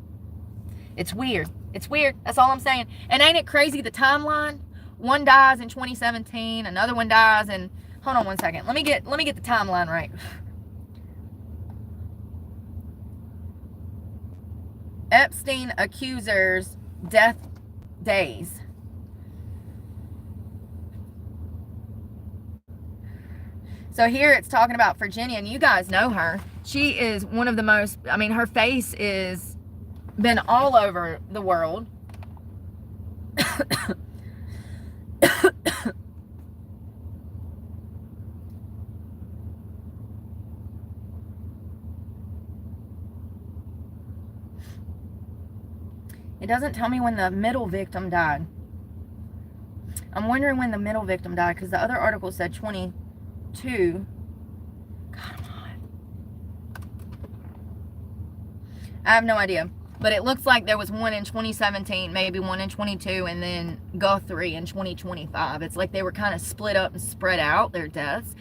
It's weird. It's weird. That's all I'm saying. And ain't it crazy, the timeline? One dies in 2017, another one dies in, hold on one second. Let me get the timeline right. Epstein accusers' death days. So here it's talking about Virginia, and you guys know her. She is one of the most, I mean, her face is been all over the world. It doesn't tell me when the middle victim died. I'm wondering when the middle victim died, because the other article said 22. God, I have no idea. But it looks like there was one in 2017, maybe one in 22, and then Guthrie in 2025. It's like they were kind of split up and spread out, their deaths.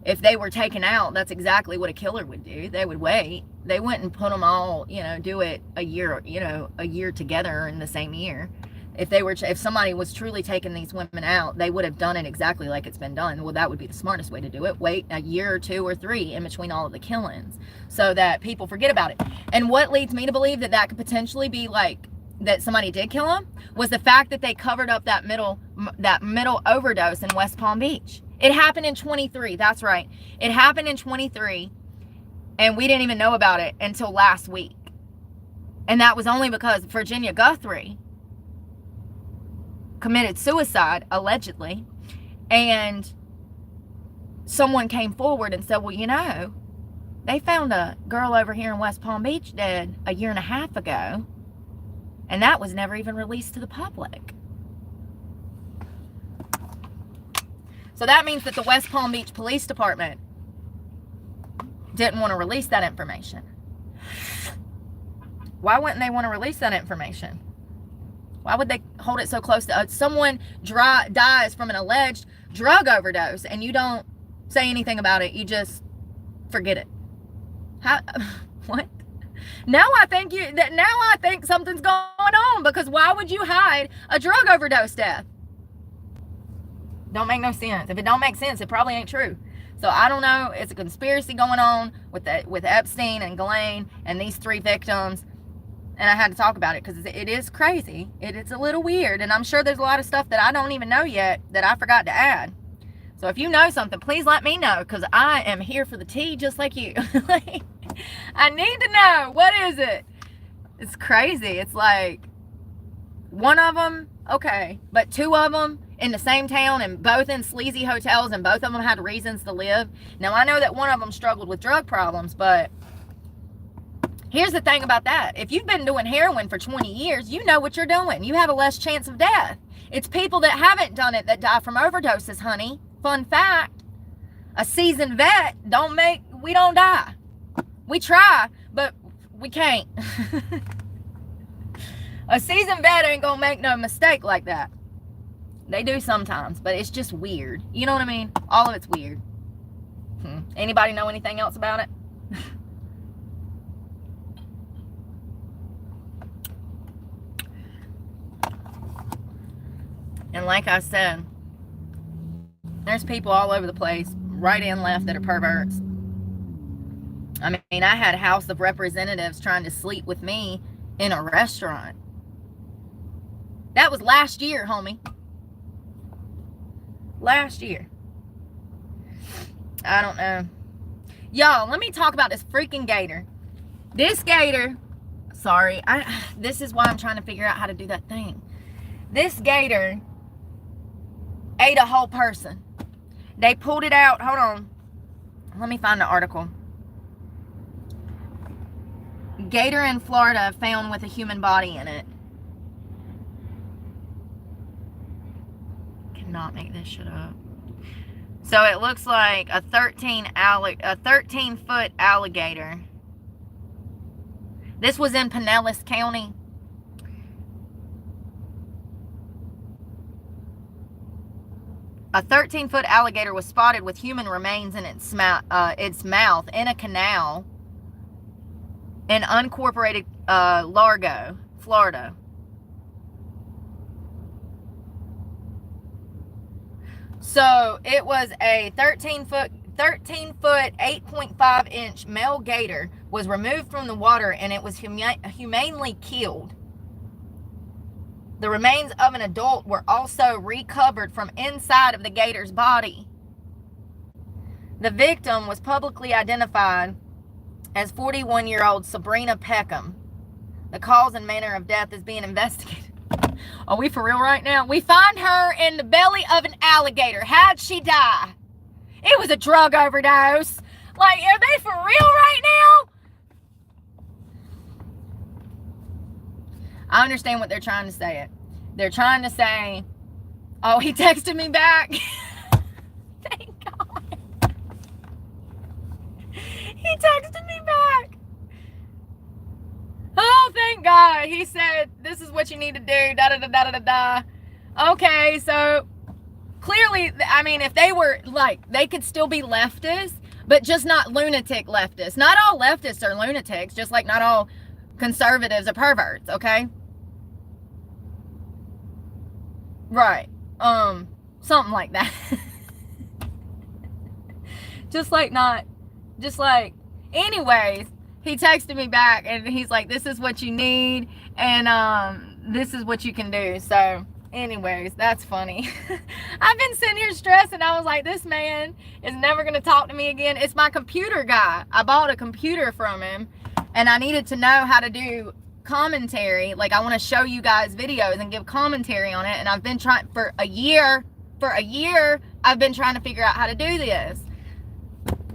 If they were taken out, that's exactly what a killer would do. They would wait. They wouldn't put them all, do it a year together in the same year. If somebody was truly taking these women out, they would have done it exactly like it's been done. Well, that would be the smartest way to do it. Wait a year or 2 or 3 in between all of the killings so that people forget about it. And what leads me to believe that could potentially be like that somebody did kill him was the fact that they covered up that middle overdose in West Palm Beach. It happened in 23. That's right. It happened in 23, and we didn't even know about it until last week. And that was only because Virginia Guthrie committed suicide, allegedly, and someone came forward and said, well, they found a girl over here in West Palm Beach dead a year and a half ago, and that was never even released to the public. So that means that the West Palm Beach Police Department didn't want to release that information. Why wouldn't they want to release that information? Why would they hold it so close to someone dies from an alleged drug overdose and you don't say anything about it? You just forget it. How? What? Now I think something's going on, because why would you hide a drug overdose death? Don't make no sense. If it don't make sense, it probably ain't true. So I don't know. It's a conspiracy going on with Epstein and Ghislaine and these 3 victims. And I had to talk about it because it is crazy. It's a little weird. And I'm sure there's a lot of stuff that I don't even know yet that I forgot to add. So if you know something, please let me know, because I am here for the tea just like you. I need to know. What is it? It's crazy. It's like one of them, okay, but 2 of them in the same town and both in sleazy hotels, and both of them had reasons to live. Now, I know that one of them struggled with drug problems, but here's the thing about that. If you've been doing heroin for 20 years, you know what you're doing. You have a less chance of death. It's people that haven't done it that die from overdoses, honey. Fun fact. A seasoned vet we don't die. We try, but we can't. A seasoned vet ain't gonna make no mistake like that. They do sometimes, but it's just weird. You know what I mean? All of it's weird. Anybody know anything else about it? And like I said, there's people all over the place, right and left, that are perverts. I mean, I had House of Representatives trying to sleep with me in a restaurant. That was last year, homie. Last year. I don't know. Y'all, let me talk about this freaking gator. This gator, sorry, this is why I'm trying to figure out how to do that thing. This gator ate a whole person. They pulled it out. Hold on. Let me find the article. Gator in Florida found with a human body in it. Cannot make this shit up. So it looks like a 13-foot alligator. This was in Pinellas County. A 13-foot alligator was spotted with human remains in its mouth in a canal in unincorporated Largo, Florida. So it was a 13-foot, 8.5-inch male gator was removed from the water, and it was humanely killed. The remains of an adult were also recovered from inside of the gator's body. The victim was publicly identified as 41-year-old Sabrina Peckham. The cause and manner of death is being investigated. Are we for real right now? We find her in the belly of an alligator. How'd she die? It was a drug overdose. Like, are they for real right now? I understand what they're trying to say. They're trying to say, oh, he texted me back. Thank God. He texted me back. Oh, thank God. He said, this is what you need to do. Da da da da da da. Okay, so clearly, I mean, if they were like, they could still be leftists, but just not lunatic leftists. Not all leftists are lunatics, just like not all conservatives are perverts, okay? Right. Something like that. Anyways, he texted me back and he's like, this is what you need, and this is what you can do. So anyways, that's funny. I've been sitting here stressing. I was like, this man is never going to talk to me again. It's my computer guy. I bought a computer from him, and I needed to know how to do commentary. Like, I want to show you guys videos and give commentary on it, and I've been trying for a year I've been trying to figure out how to do this.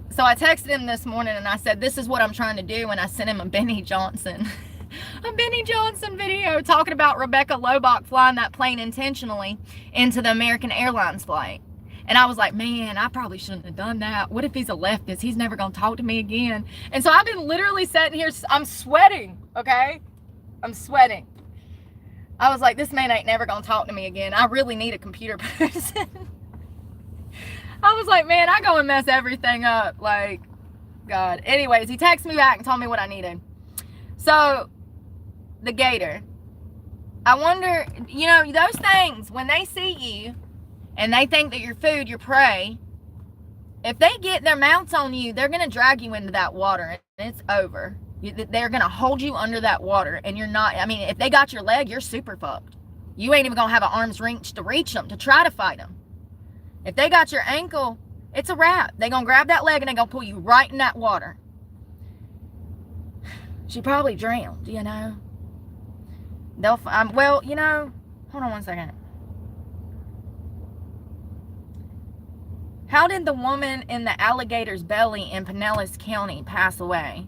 So I texted him this morning and I said, this is what I'm trying to do, and I sent him a Benny Johnson video talking about Rebecca Lobach flying that plane intentionally into the American Airlines flight. And I was like, man, I probably shouldn't have done that. What if he's a leftist? He's never gonna talk to me again. And so I've been literally sitting here, I'm sweating, okay? I'm sweating. I was like, this man ain't never gonna talk to me again. I really need a computer person. I was like, man, I go and mess everything up. Like, God. Anyways, he texted me back and told me what I needed. So, the gator. I wonder, you know, those things, when they see you and they think that you're food, you're prey, if they get their mounts on you, they're going to drag you into that water, and it's over. They're going to hold you under that water, and you're not, I mean, if they got your leg, you're super fucked. You ain't even going to have an arm's reach to reach them, to try to fight them. If they got your ankle, it's a wrap. They're going to grab that leg, and they're going to pull you right in that water. She probably drowned, you know. Well, you know, hold on one second. How did the woman in the alligator's belly in Pinellas County pass away?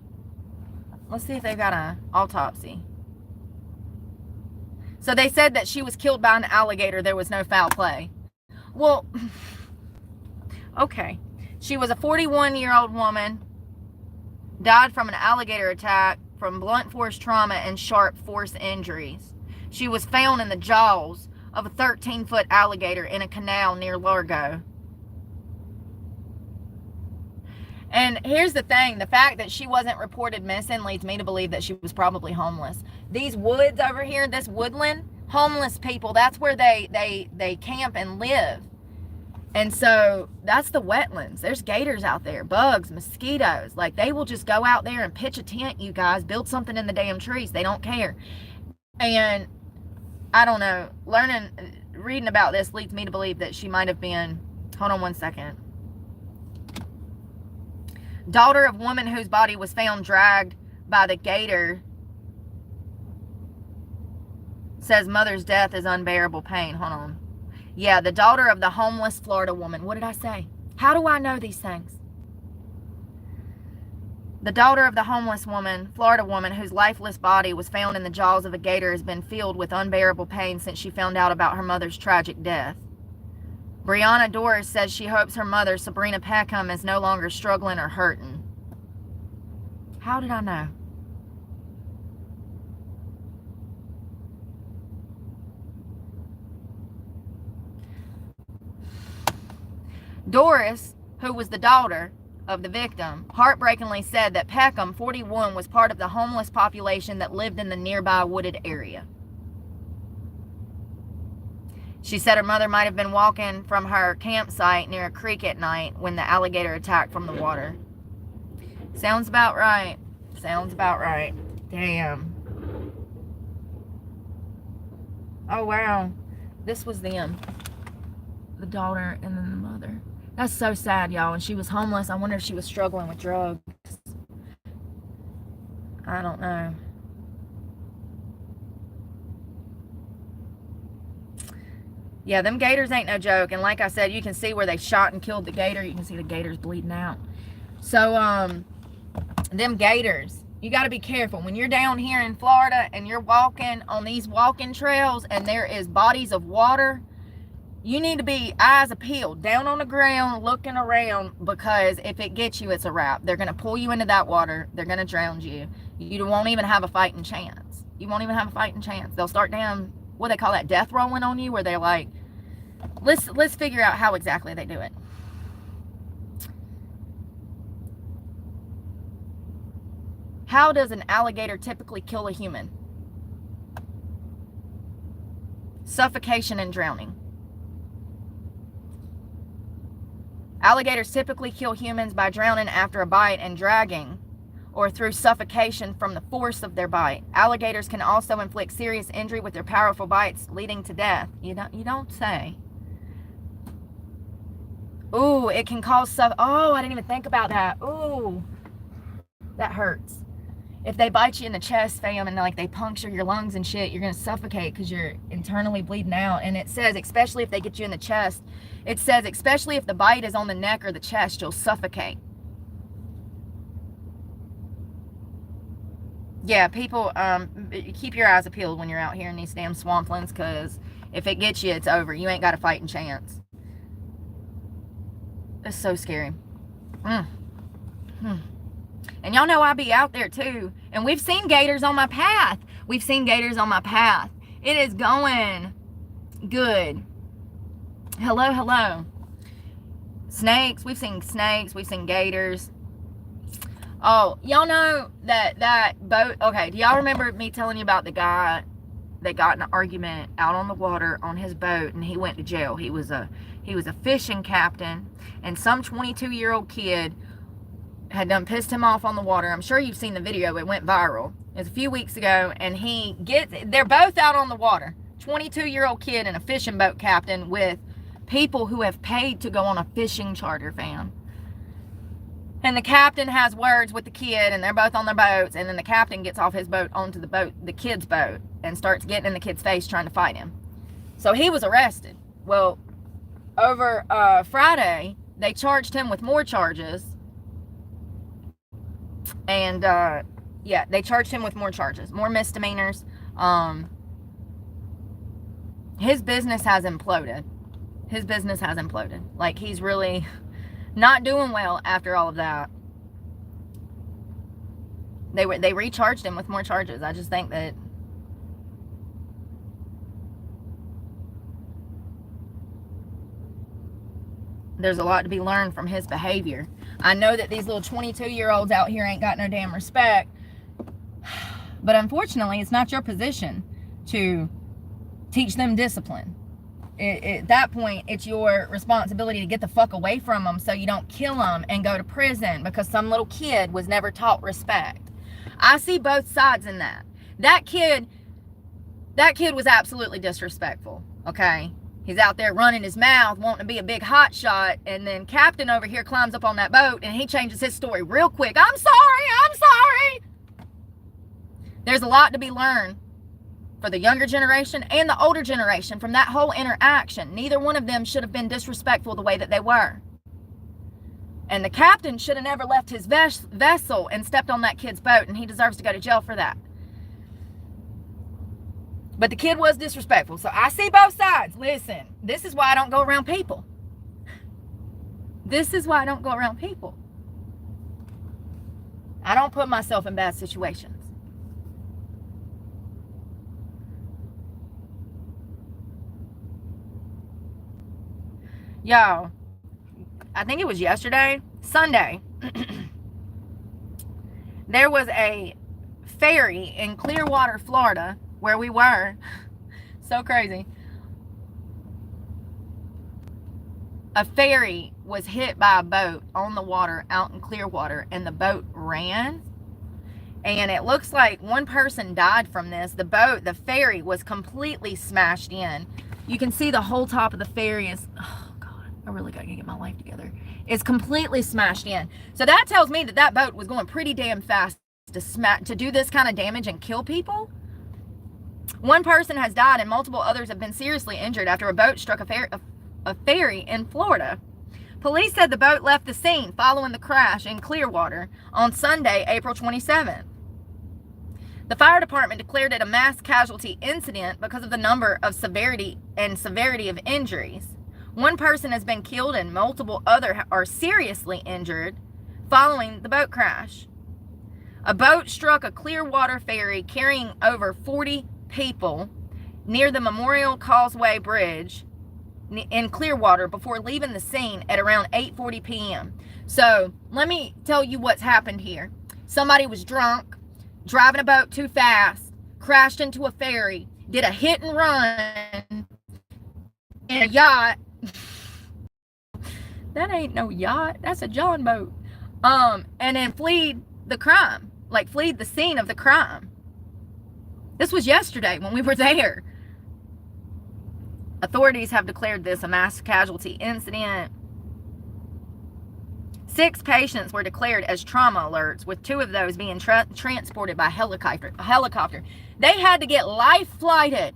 Let's see if they've got an autopsy. So they said that she was killed by an alligator. There was no foul play. Well, okay. She was a 41-year-old woman, died from an alligator attack from blunt force trauma and sharp force injuries. She was found in the jaws of a 13-foot alligator in a canal near Largo. And here's the thing, the fact that she wasn't reported missing leads me to believe that she was probably homeless. These woods over here, this woodland, homeless people, that's where they camp and live. And so that's the wetlands. There's gators out there, bugs, mosquitoes. Like, they will just go out there and pitch a tent, you guys, build something in the damn trees. They don't care. And I don't know, reading about this leads me to believe that she might have been, hold on one second. Daughter of woman whose body was found dragged by the gator says mother's death is unbearable pain. Hold on. Yeah, the daughter of the homeless Florida woman. What did I say? How do I know these things? The daughter of the homeless woman, Florida woman, whose lifeless body was found in the jaws of a gator has been filled with unbearable pain since she found out about her mother's tragic death. Brianna Doris says she hopes her mother, Sabrina Peckham, is no longer struggling or hurting. How did I know? Doris, who was the daughter of the victim, heartbreakingly said that Peckham, 41, was part of the homeless population that lived in the nearby wooded area. She said her mother might have been walking from her campsite near a creek at night when the alligator attacked from the water. Sounds about right. Sounds about right. Damn. Oh, wow. This was them. The daughter and then the mother. That's so sad, y'all. And she was homeless. I wonder if she was struggling with drugs. I don't know. Yeah, them gators ain't no joke. And like I said, you can see where they shot and killed the gator. You can see the gators bleeding out. So, them gators, you got to be careful. When you're down here in Florida and you're walking on these walking trails and there is bodies of water, you need to be eyes peeled, down on the ground, looking around, because if it gets you, it's a wrap. They're going to pull you into that water. They're going to drown you. You won't even have a fighting chance. You won't even have a fighting chance. They'll start down, what they call that, death rolling on you, where they're like, let's figure out how exactly they do it. How does an alligator typically kill a human? Suffocation and drowning. Alligators typically kill humans by drowning after a bite and dragging, or through suffocation from the force of their bite. Alligators can also inflict serious injury with their powerful bites, leading to death. You don't say. Ooh, it can cause oh, I didn't even think about that. Ooh, that hurts. If they bite you in the chest, fam, and like they puncture your lungs and shit, you're gonna suffocate because you're internally bleeding out. And it says, especially if they get you in the chest, it says, especially if the bite is on the neck or the chest, you'll suffocate. Yeah, people, keep your eyes peeled when you're out here in these damn swamplands, because if it gets you, it's over. You ain't got a fighting chance. It's so scary. And y'all know I be out there too. And we've seen gators on my path. We've seen gators on my path. It is going good. Hello, hello. Snakes. We've seen snakes. We've seen gators. Oh, y'all know that boat. Okay, do y'all remember me telling you about the guy They got in an argument out on the water on his boat, and he went to jail. He was a fishing captain, and some 22-year-old kid had done pissed him off on the water. I'm sure you've seen the video. It went viral. It was a few weeks ago, and they're both out on the water. 22-year-old kid and a fishing boat captain with people who have paid to go on a fishing charter, fam. And the captain has words with the kid, and they're both on their boats, and then the captain gets off his boat onto the kid's boat, and starts getting in the kid's face trying to fight him. So he was arrested. Well, over Friday, they charged him with more charges. And yeah, they charged him with more charges, more misdemeanors. His business has imploded. His business has imploded. Like, he's really not doing well after all of that. They recharged him with more charges. I just think that there's a lot to be learned from his behavior. I know that these little 22-year-olds out here ain't got no damn respect, but unfortunately, it's not your position to teach them discipline. At that point, it's your responsibility to get the fuck away from them so you don't kill them and go to prison because some little kid was never taught respect. I see both sides in that. That kid was absolutely disrespectful, okay? He's out there running his mouth, wanting to be a big hot shot, and then Captain over here climbs up on that boat and he changes his story real quick. I'm sorry. There's a lot to be learned for the younger generation and the older generation from that whole interaction. Neither one of them should have been disrespectful the way that they were. And the captain should have never left his vessel and stepped on that kid's boat, and he deserves to go to jail for that. But the kid was disrespectful. So I see both sides. Listen, this is why I don't go around people. This is why I don't go around people. I don't put myself in bad situations. Y'all, I think it was Sunday, there was a ferry in Clearwater, Florida, where we were. So crazy. A ferry was hit by a boat on the water out in Clearwater, and the boat ran. And it looks like one person died from this. The ferry was completely smashed in. You can see the whole top of the ferry is, oh God, I really gotta get my life together. It's completely smashed in. So that tells me that that boat was going pretty damn fast to do this kind of damage and kill people. One person has died and multiple others have been seriously injured after a boat struck a ferry in Florida. Police said the boat left the scene following the crash in Clearwater on Sunday, April 27th. The fire department declared it a mass casualty incident because of the number of severity of injuries. One person has been killed and multiple others are seriously injured following the boat crash. A boat struck a Clearwater ferry carrying over 40 people near the Memorial Causeway Bridge in Clearwater before leaving the scene at around 8:40 p.m. So let me tell you what's happened here. Somebody was drunk, driving a boat too fast, crashed into a ferry, did a hit and run in a yacht. That ain't no yacht, that's a John boat. And then fled the scene of the crime. This was yesterday when we were there. Authorities have declared this a mass casualty incident. 6 patients were declared as trauma alerts, with 2 of those being transported by helicopter. They had to get life flighted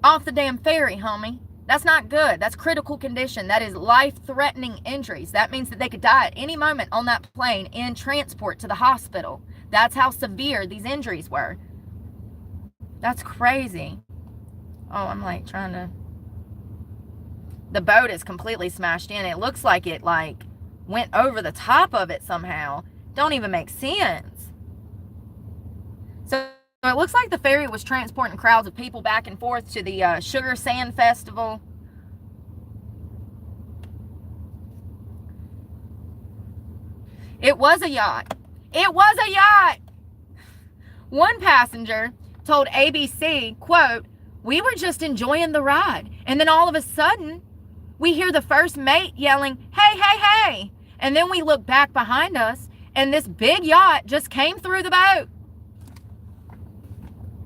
off the damn ferry, homie. That's not good. That's critical condition. That is life-threatening injuries. That means that they could die at any moment on that plane in transport to the hospital. That's how severe these injuries were. That's crazy. Oh, I'm like trying to... The boat is completely smashed in. It looks like it went over the top of it somehow. Don't even make sense. So it looks like the ferry was transporting crowds of people back and forth to the Sugar Sand Festival. It was a yacht. It was a yacht! One passenger told ABC, quote, "We were just enjoying the ride. And then all of a sudden, we hear the first mate yelling, 'Hey, hey, hey.' And then we look back behind us, and this big yacht just came through the boat.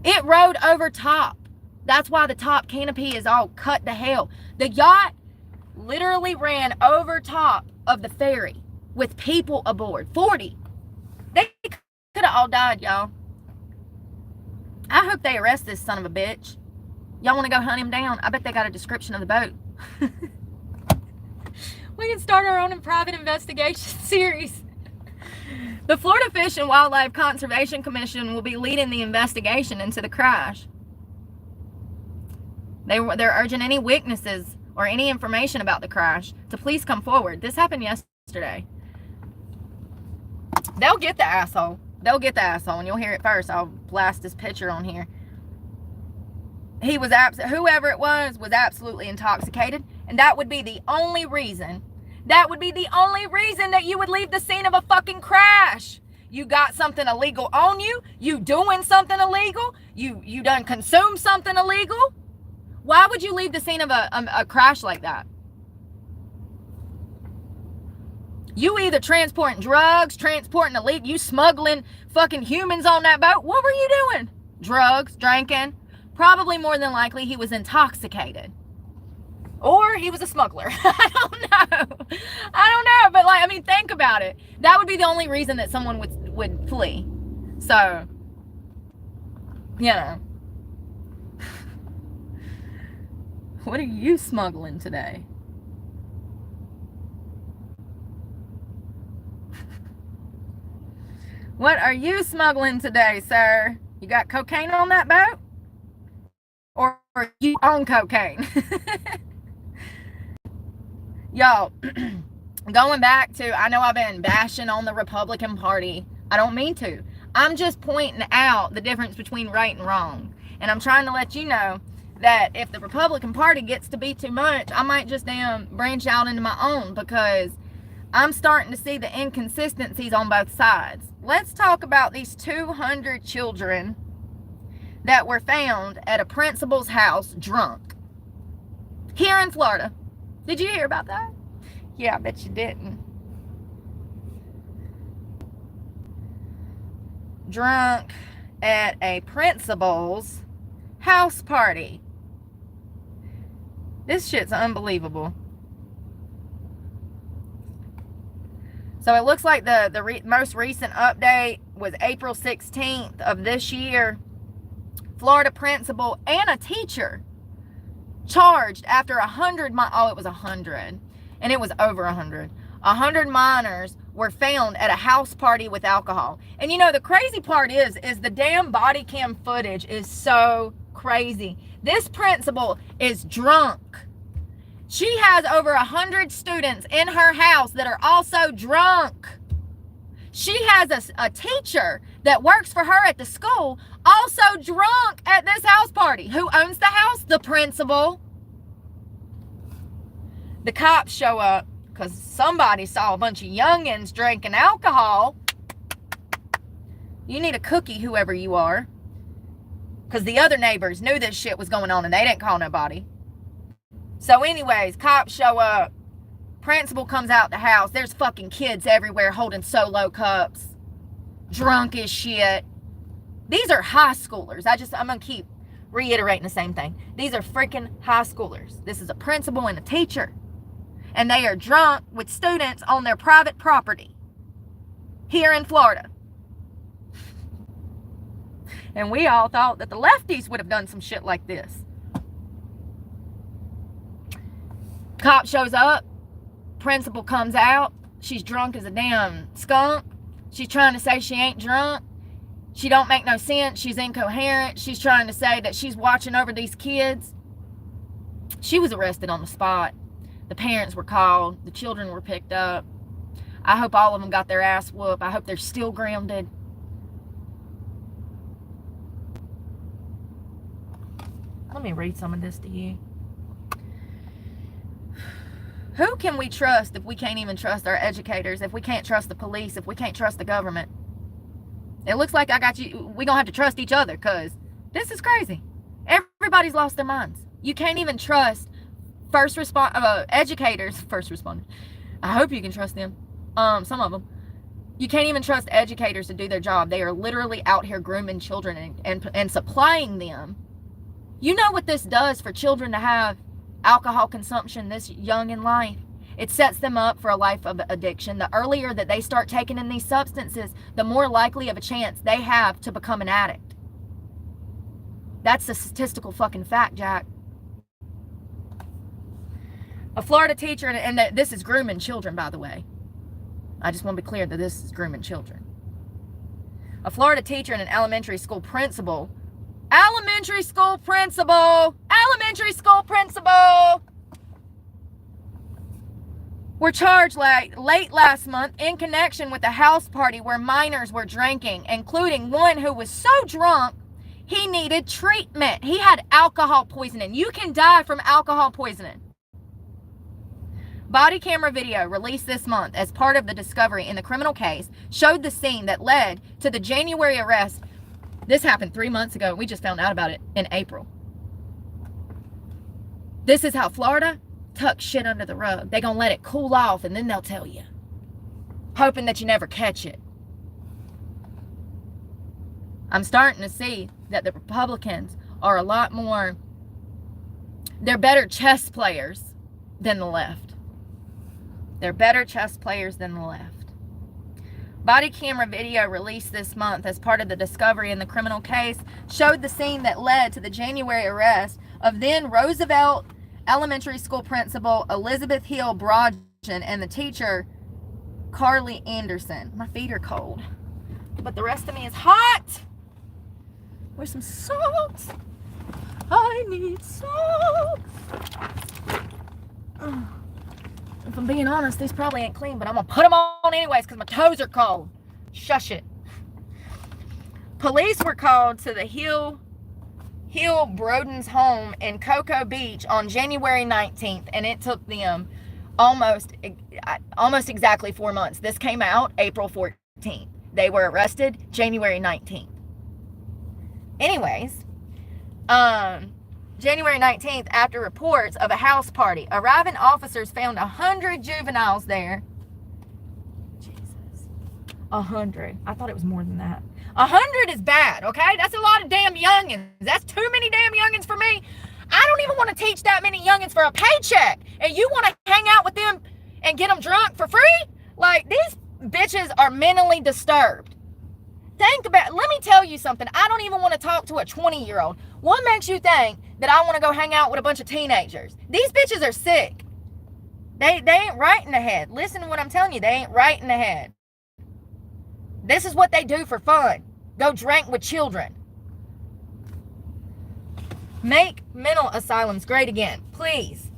It rode over top. That's why the top canopy is all cut to hell. The yacht literally ran over top of the ferry with people aboard. 40. They could have all died, y'all. I hope they arrest this son of a bitch. Y'all want to go hunt him down? I bet they got a description of the boat. We can start our own private investigation series. The Florida Fish and Wildlife Conservation Commission will be leading the investigation into the crash. They're urging any witnesses or any information about the crash to please come forward. This happened yesterday. They'll get the asshole. They'll get the asshole, and you'll hear it first. I'll blast this picture on here. He was whoever it was absolutely intoxicated, and that would be the only reason. That would be the only reason that you would leave the scene of a fucking crash. You got something illegal on you. You doing something illegal. You done consumed something illegal. Why would you leave the scene of a crash like that? You either transporting drugs, transporting illegal, you smuggling fucking humans on that boat. What were you doing? Drugs, drinking. Probably more than likely he was intoxicated. Or he was a smuggler. I don't know. But like, I mean, think about it. That would be the only reason that someone would flee. So, you know. What are you smuggling today? What are you smuggling today, sir? You got cocaine on that boat? Or you own cocaine? Y'all, going back to, I know I've been bashing on the Republican Party. I don't mean to. I'm just pointing out the difference between right and wrong. And I'm trying to let you know that if the Republican Party gets to be too much, I might just branch out into my own, because I'm starting to see the inconsistencies on both sides. Let's talk about these 200 children that were found at a principal's house drunk here in Florida. Did you hear about that? Yeah, I bet you didn't. Drunk at a principal's house party. This shit's unbelievable. So it looks like the most recent update was April 16th of this year. Florida principal and a teacher charged after 100 it was 100, and it was over 100. 100 minors were found at a house party with alcohol. And you know, the crazy part is the damn body cam footage is so crazy. This principal is drunk. She has over 100 students in her house that are also drunk. She has a teacher that works for her at the school, also drunk at this house party. Who owns the house? The principal. The cops show up because somebody saw a bunch of youngins drinking alcohol. You need a cookie, whoever you are. Because the other neighbors knew this shit was going on and they didn't call nobody. So anyways, cops show up. Principal comes out the house. There's fucking kids everywhere holding Solo cups. Drunk as shit. These are high schoolers. I'm going to keep reiterating the same thing. These are freaking high schoolers. This is a principal and a teacher. And they are drunk with students on their private property here in Florida. And we all thought that the lefties would have done some shit like this. Cop shows up. Principal comes out. She's drunk as a damn skunk. She's trying to say she ain't drunk. She don't make no sense. She's incoherent. She's trying to say that she's watching over these kids. She was arrested on the spot. The parents were called. The children were picked up. I hope all of them got their ass whooped. I hope they're still grounded. Let me read some of this to you. Who can we trust if we can't even trust our educators, if we can't trust the police, if we can't trust the government? It looks like I got you. We're going to have to trust each other, because This is crazy. Everybody's lost their minds. You can't even trust educators, first responders. I hope you can trust them. Some of them. You can't even trust educators to do their job. They are literally out here grooming children and supplying them. You know what this does for children to have alcohol consumption this young in life? It sets them up for a life of addiction. The earlier that they start taking in these substances, the more likely of a chance they have to become an addict. That's a statistical fucking fact, Jack. A Florida teacher, and this is grooming children, by the way. I just want to be clear that this is grooming children. A Florida teacher and an elementary school principal were charged late last month in connection with a house party where minors were drinking, including one who was so drunk he needed treatment. He had alcohol poisoning. You can die from alcohol poisoning. Body camera video released this month as part of the discovery in the criminal case showed the scene that led to the January arrest. This happened 3 months ago. We just found out about it in April. This is how Florida tucks shit under the rug. They're going to let it cool off and then they'll tell you, hoping that you never catch it. I'm starting to see that the Republicans are a lot more, they're better chess players than the left. They're better chess players than the left. Body camera video released this month as part of the discovery in the criminal case showed the scene that led to the January arrest of then Roosevelt Elementary School principal Elizabeth Hill Broadgen and the teacher Carly Anderson. My feet are cold, but the rest of me is hot. Where's some salt? I need salt. If I'm being honest, these probably ain't clean, but I'm going to put them on anyways because my toes are cold. Shush it. Police were called to the Hill Broden's home in Cocoa Beach on January 19th, and it took them almost exactly 4 months. This came out April 14th. They were arrested January 19th. Anyways, January 19th, after reports of a house party, arriving officers found 100 juveniles there. Jesus. 100. I thought it was more than that. 100 is bad, okay? That's a lot of damn youngins. That's too many damn youngins for me. I don't even want to teach that many youngins for a paycheck. And you want to hang out with them and get them drunk for free? Like, these bitches are mentally disturbed. Think about, let me tell you something. I don't even want to talk to a 20-year-old. What makes you think that I want to go hang out with a bunch of teenagers? These bitches are sick. They ain't right in the head. Listen to what I'm telling you. They ain't right in the head. This is what they do for fun. Go drink with children. Make mental asylums great again, please.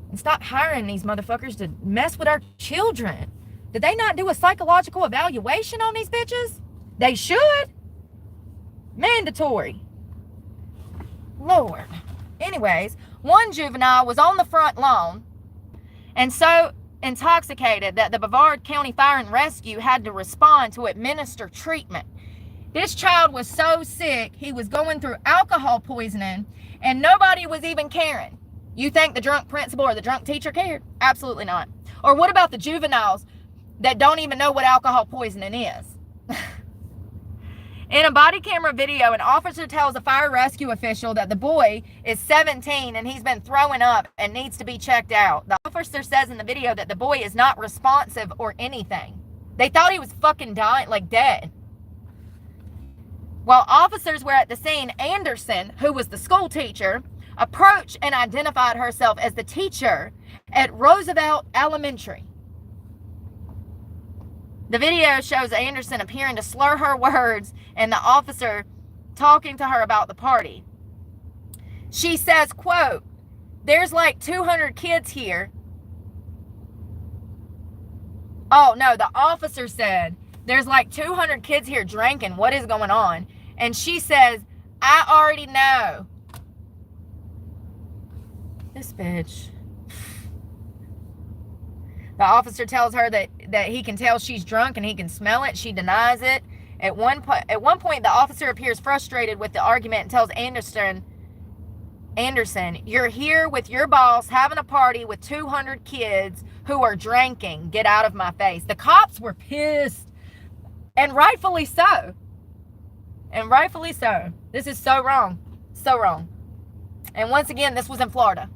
And stop hiring these motherfuckers to mess with our children. Did they not do a psychological evaluation on these bitches? They should. Mandatory. Lord. Anyways, one juvenile was on the front lawn and so intoxicated that the Brevard County Fire and Rescue had to respond to administer treatment. This child was so sick, he was going through alcohol poisoning, and nobody was even caring. You think the drunk principal or the drunk teacher cared? Absolutely not. Or what about the juveniles that don't even know what alcohol poisoning is? In a body camera video, an officer tells a fire rescue official that the boy is 17 and he's been throwing up and needs to be checked out. The officer says in the video that the boy is not responsive or anything. They thought he was fucking dying, like dead. While officers were at the scene, Anderson, who was the school teacher, approached and identified herself as the teacher at Roosevelt Elementary. The video shows Anderson appearing to slur her words and the officer talking to her about the party. She says, quote, "There's like 200 kids here." Oh, no, the officer said, "There's like 200 kids here drinking. What is going on?" And she says, "I already know." This bitch. The officer tells her that he can tell she's drunk and he can smell it. She denies it. At one point, the officer appears frustrated with the argument and tells Anderson, you're here with your boss having a party with 200 kids who are drinking. Get out of my face. The cops were pissed. And rightfully so. And rightfully so. This is so wrong. So wrong. And once again, this was in Florida.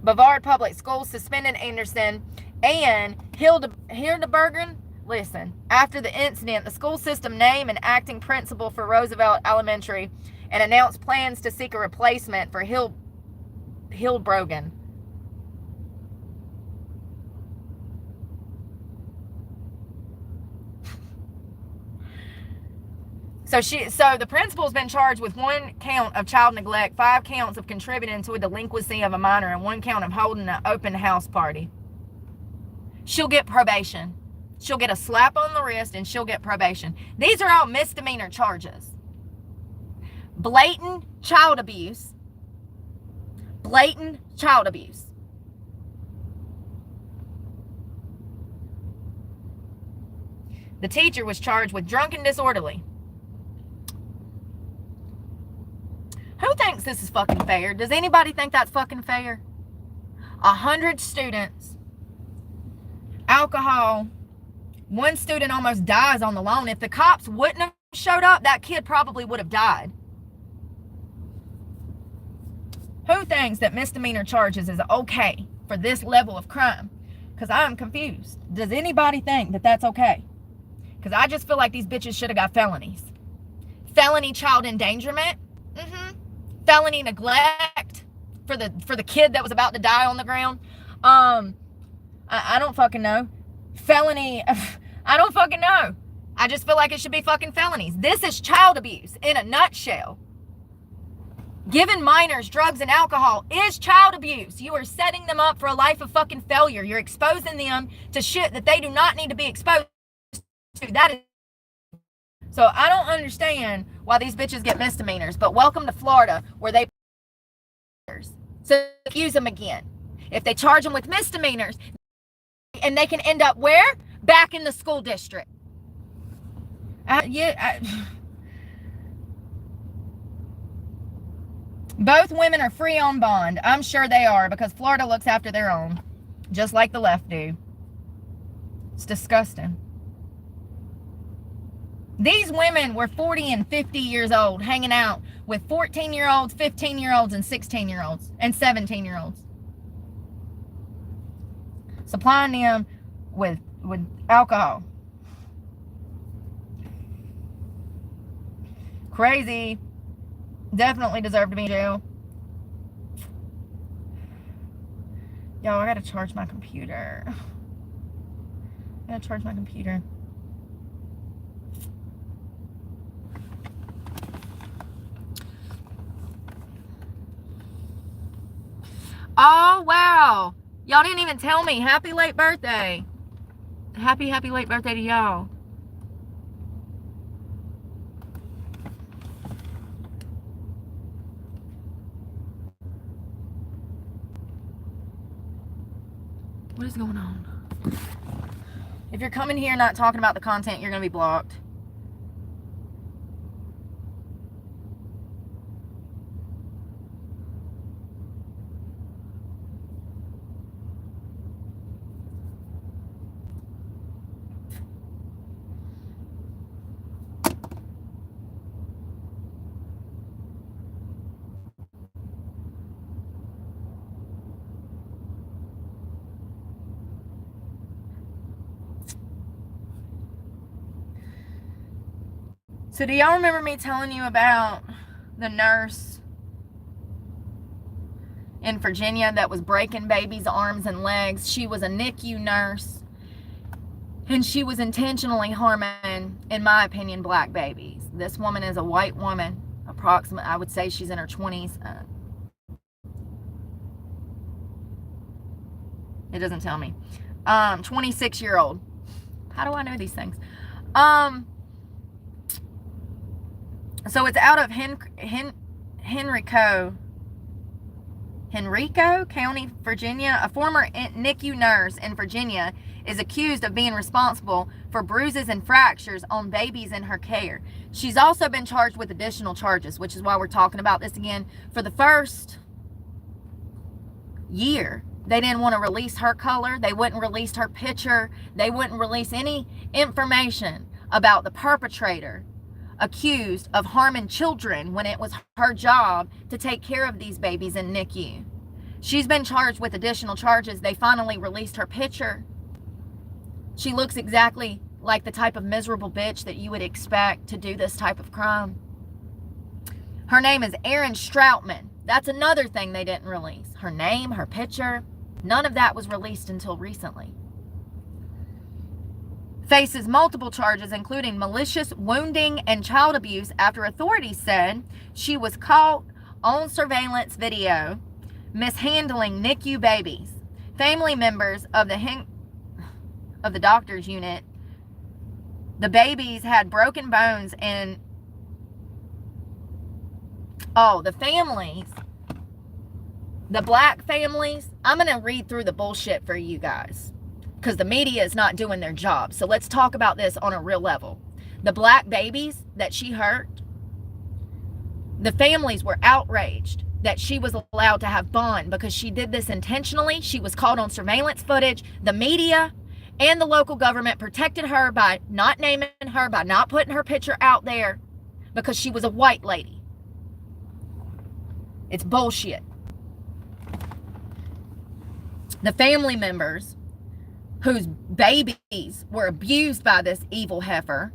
Brevard Public Schools suspended Anderson and Hildebergen. Listen, after the incident, the school system named an acting principal for Roosevelt Elementary and announced plans to seek a replacement for Hildebrogen. So the principal's been charged with 1 count of child neglect, 5 counts of contributing to a delinquency of a minor, and 1 count of holding an open house party. She'll get probation. She'll get a slap on the wrist and she'll get probation. These are all misdemeanor charges. Blatant child abuse. Blatant child abuse. The teacher was charged with drunken disorderly. Who thinks this is fucking fair? Does anybody think that's fucking fair? 100 students. Alcohol. 1 student almost dies on the lawn. If the cops wouldn't have showed up, that kid probably would have died. Who thinks that misdemeanor charges is okay for this level of crime? Because I'm confused. Does anybody think that that's okay? Because I just feel like these bitches should have got felonies. Felony child endangerment. Felony neglect for the kid that was about to die on the ground. I don't fucking know. Felony, I don't fucking know. I just feel like it should be fucking felonies. This is child abuse in a nutshell. Giving minors drugs and alcohol is child abuse. You are setting them up for a life of fucking failure. You're exposing them to shit that they do not need to be exposed to. That is. So I don't understand why these bitches get misdemeanors, but welcome to Florida where they so accuse them again. If they charge them with misdemeanors, and they can end up where? Back in the school district. Both women are free on bond. I'm sure they are because Florida looks after their own. Just like the left do. It's disgusting. These women were 40 and 50 years old hanging out with 14-year-olds, 15-year-olds, and 16-year-olds, and 17-year-olds. Supplying them with alcohol. Crazy. Definitely deserve to be in jail. Yo, I gotta charge my computer. Oh, wow. Y'all didn't even tell me. Happy late birthday. Happy late birthday to y'all. What is going on? If you're coming here not talking about the content, you're going to be blocked. So do y'all remember me telling you about the nurse in Virginia that was breaking babies' arms and legs? She was a NICU nurse, and she was intentionally harming, in my opinion, black babies. This woman is a white woman, approximately, I would say she's in her 20s. It doesn't tell me. 26-year-old. How do I know these things? So it's out of Henrico County, Virginia. A former NICU nurse in Virginia is accused of being responsible for bruises and fractures on babies in her care. She's also been charged with additional charges, which is why we're talking about this again. For the first year, they didn't want to release her color. They wouldn't release her picture. They wouldn't release any information about the perpetrator accused of harming children when it was her job to take care of these babies in NICU. She's been charged with additional charges. They finally released her picture. She looks exactly like the type of miserable bitch that you would expect to do this type of crime. Her name is Erin Stroutman. That's another thing they didn't release. Her name, her picture, none of that was released until recently. Faces multiple charges, including malicious wounding and child abuse, after authorities said she was caught on surveillance video mishandling NICU babies. Family members of the doctor's unit, the babies had broken bones, and the families, the black families, I'm going to read through the bullshit for you guys because the media is not doing their job. So let's talk about this on a real level. The black babies that she hurt, the families were outraged that she was allowed to have bond because she did this intentionally. She was caught on surveillance footage. The media and the local government protected her by not naming her, by not putting her picture out there because she was a white lady. It's bullshit. The family members whose babies were abused by this evil heifer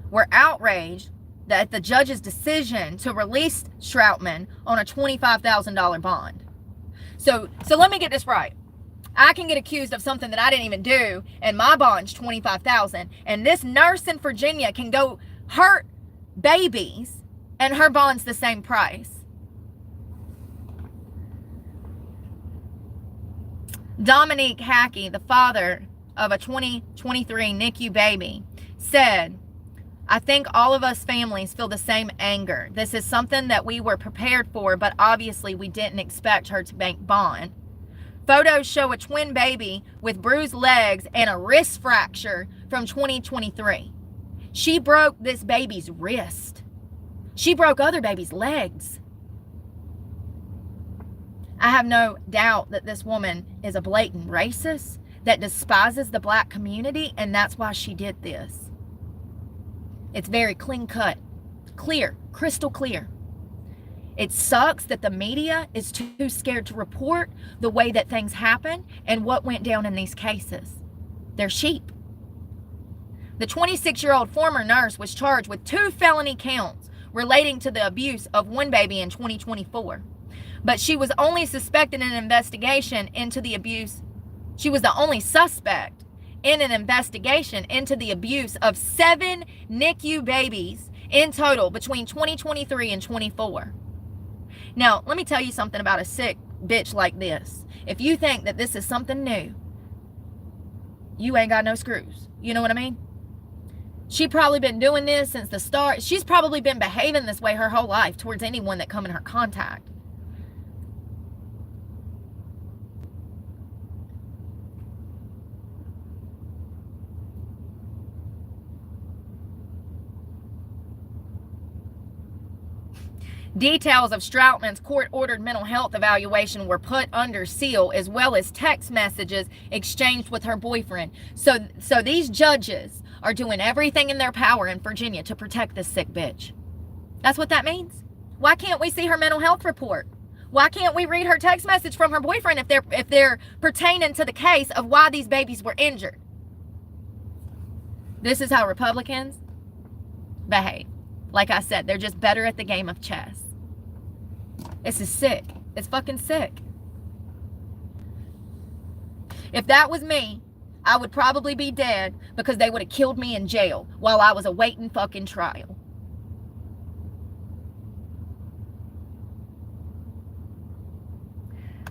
were outraged at the judge's decision to release Stroutman on a $25,000 bond. So let me get this right. I can get accused of something that I didn't even do, and my bond's $25,000, and this nurse in Virginia can go hurt babies, and her bond's the same price. Dominique Hackey, the father of a 2023 NICU baby, said, "I think all of us families feel the same anger. This is something that we were prepared for, but obviously we didn't expect her to make bond. Photos show a twin baby with bruised legs and a wrist fracture from 2023. She broke this baby's wrist. She broke other babies' legs. I have no doubt that this woman is a blatant racist that despises the black community, and that's why she did this. It's very clean cut, clear, crystal clear. It sucks that the media is too scared to report the way that things happen and what went down in these cases. They're sheep." The 26-year-old former nurse was charged with 2 felony counts relating to the abuse of one baby in 2024. But she was only suspected in an investigation into the abuse. She was the only suspect in an investigation into the abuse of 7 NICU babies in total between 2023 and 24. Now, let me tell you something about a sick bitch like this. If you think that this is something new, you ain't got no screws. You know what I mean? She probably been doing this since the start. She's probably been behaving this way her whole life towards anyone that come in her contact. Details of Stroutman's court-ordered mental health evaluation were put under seal, as well as text messages exchanged with her boyfriend. So these judges are doing everything in their power in Virginia to protect this sick bitch. That's what that means. Why can't we see her mental health report? Why can't we read her text message from her boyfriend if they're pertaining to the case of why these babies were injured? This is how Republicans behave. Like I said, they're just better at the game of chess. This is sick. It's fucking sick. If that was me, I would probably be dead because they would have killed me in jail while I was awaiting fucking trial.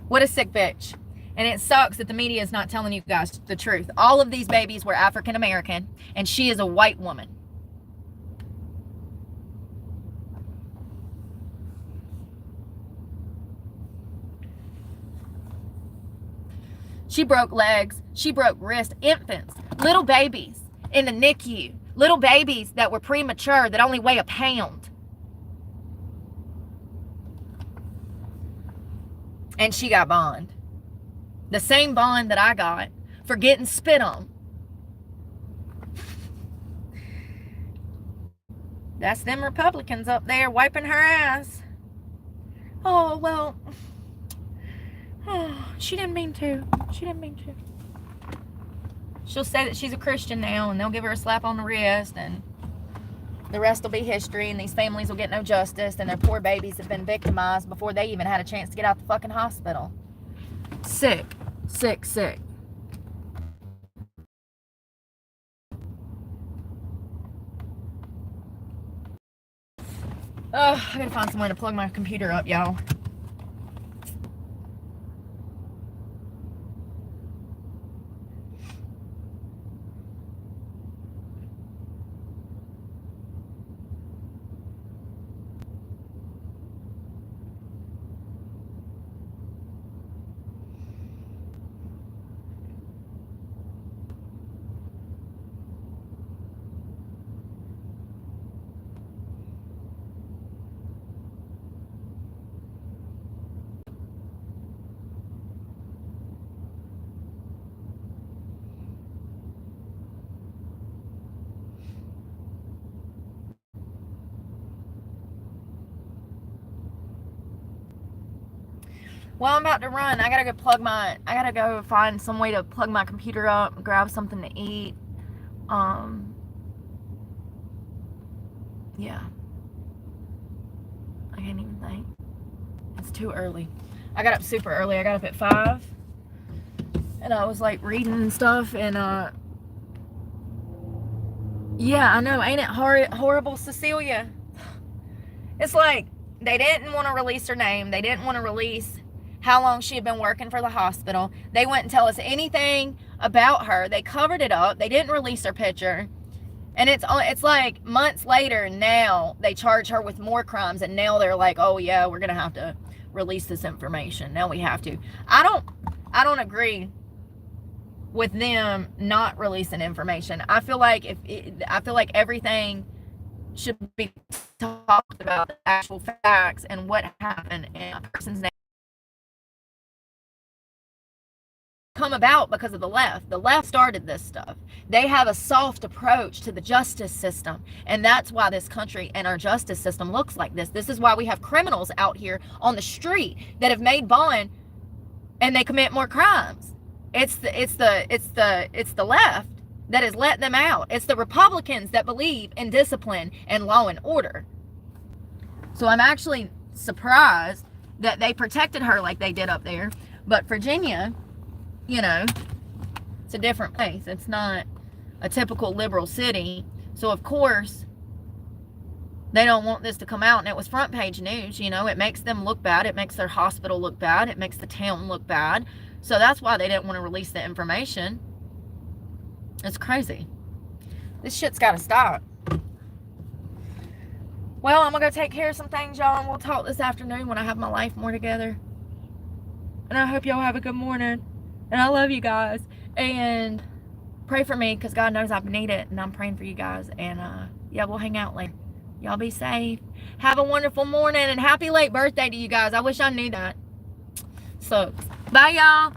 What a sick bitch. And it sucks that the media is not telling you guys the truth. All of these babies were African American, and she is a white woman. She broke legs. She broke wrists. Infants, little babies in the NICU, little babies that were premature that only weigh a pound. And she got bond. The same bond that I got for getting spit on. That's them Republicans up there wiping her ass. Oh, well, she didn't mean to. She didn't mean to. She'll say that she's a Christian now, and they'll give her a slap on the wrist, and the rest will be history, and these families will get no justice, and their poor babies have been victimized before they even had a chance to get out the fucking hospital. Sick. Sick, sick. I gotta find somewhere to plug my computer up, y'all. Well, I'm about to run. I gotta go find some way to plug my computer up, grab something to eat. Yeah. I can't even think. It's too early. I got up super early. I got up at 5. And I was like reading and stuff, and yeah, I know, ain't it horrible, Cecilia? It's like they didn't want to release her name. They didn't want to release how long she had been working for the hospital. They wouldn't tell us anything about her. They covered it up. They didn't release her picture. And it's like months later, now they charge her with more crimes, and now they're like, oh yeah, we're gonna have to release this information. Now we have to. I don't agree with them not releasing information. I feel like everything should be talked about, the actual facts and what happened in a person's name. Come about because of the left. The left started this stuff. They have a soft approach to the justice system, and that's why this country and our justice system looks like this. This is why we have criminals out here on the street that have made bond and they commit more crimes. It's the left that has let them out. It's the Republicans that believe in discipline and law and order. So I'm actually surprised that they protected her like they did up there. But Virginia, you know, it's a different place. It's not a typical liberal city. So of course they don't want this to come out, and it was front page news. You know, it makes them look bad. It makes their hospital look bad. It makes the town look bad. So that's why they didn't want to release the information. It's crazy. This shit's got to stop. Well, I'm going to go take care of some things, y'all, and we'll talk this afternoon when I have my life more together. And I hope y'all have a good morning. And I love you guys. And pray for me, because God knows I need it. And I'm praying for you guys. And yeah, we'll hang out later. Y'all be safe. Have a wonderful morning. And happy late birthday to you guys. I wish I knew that. So, bye, y'all.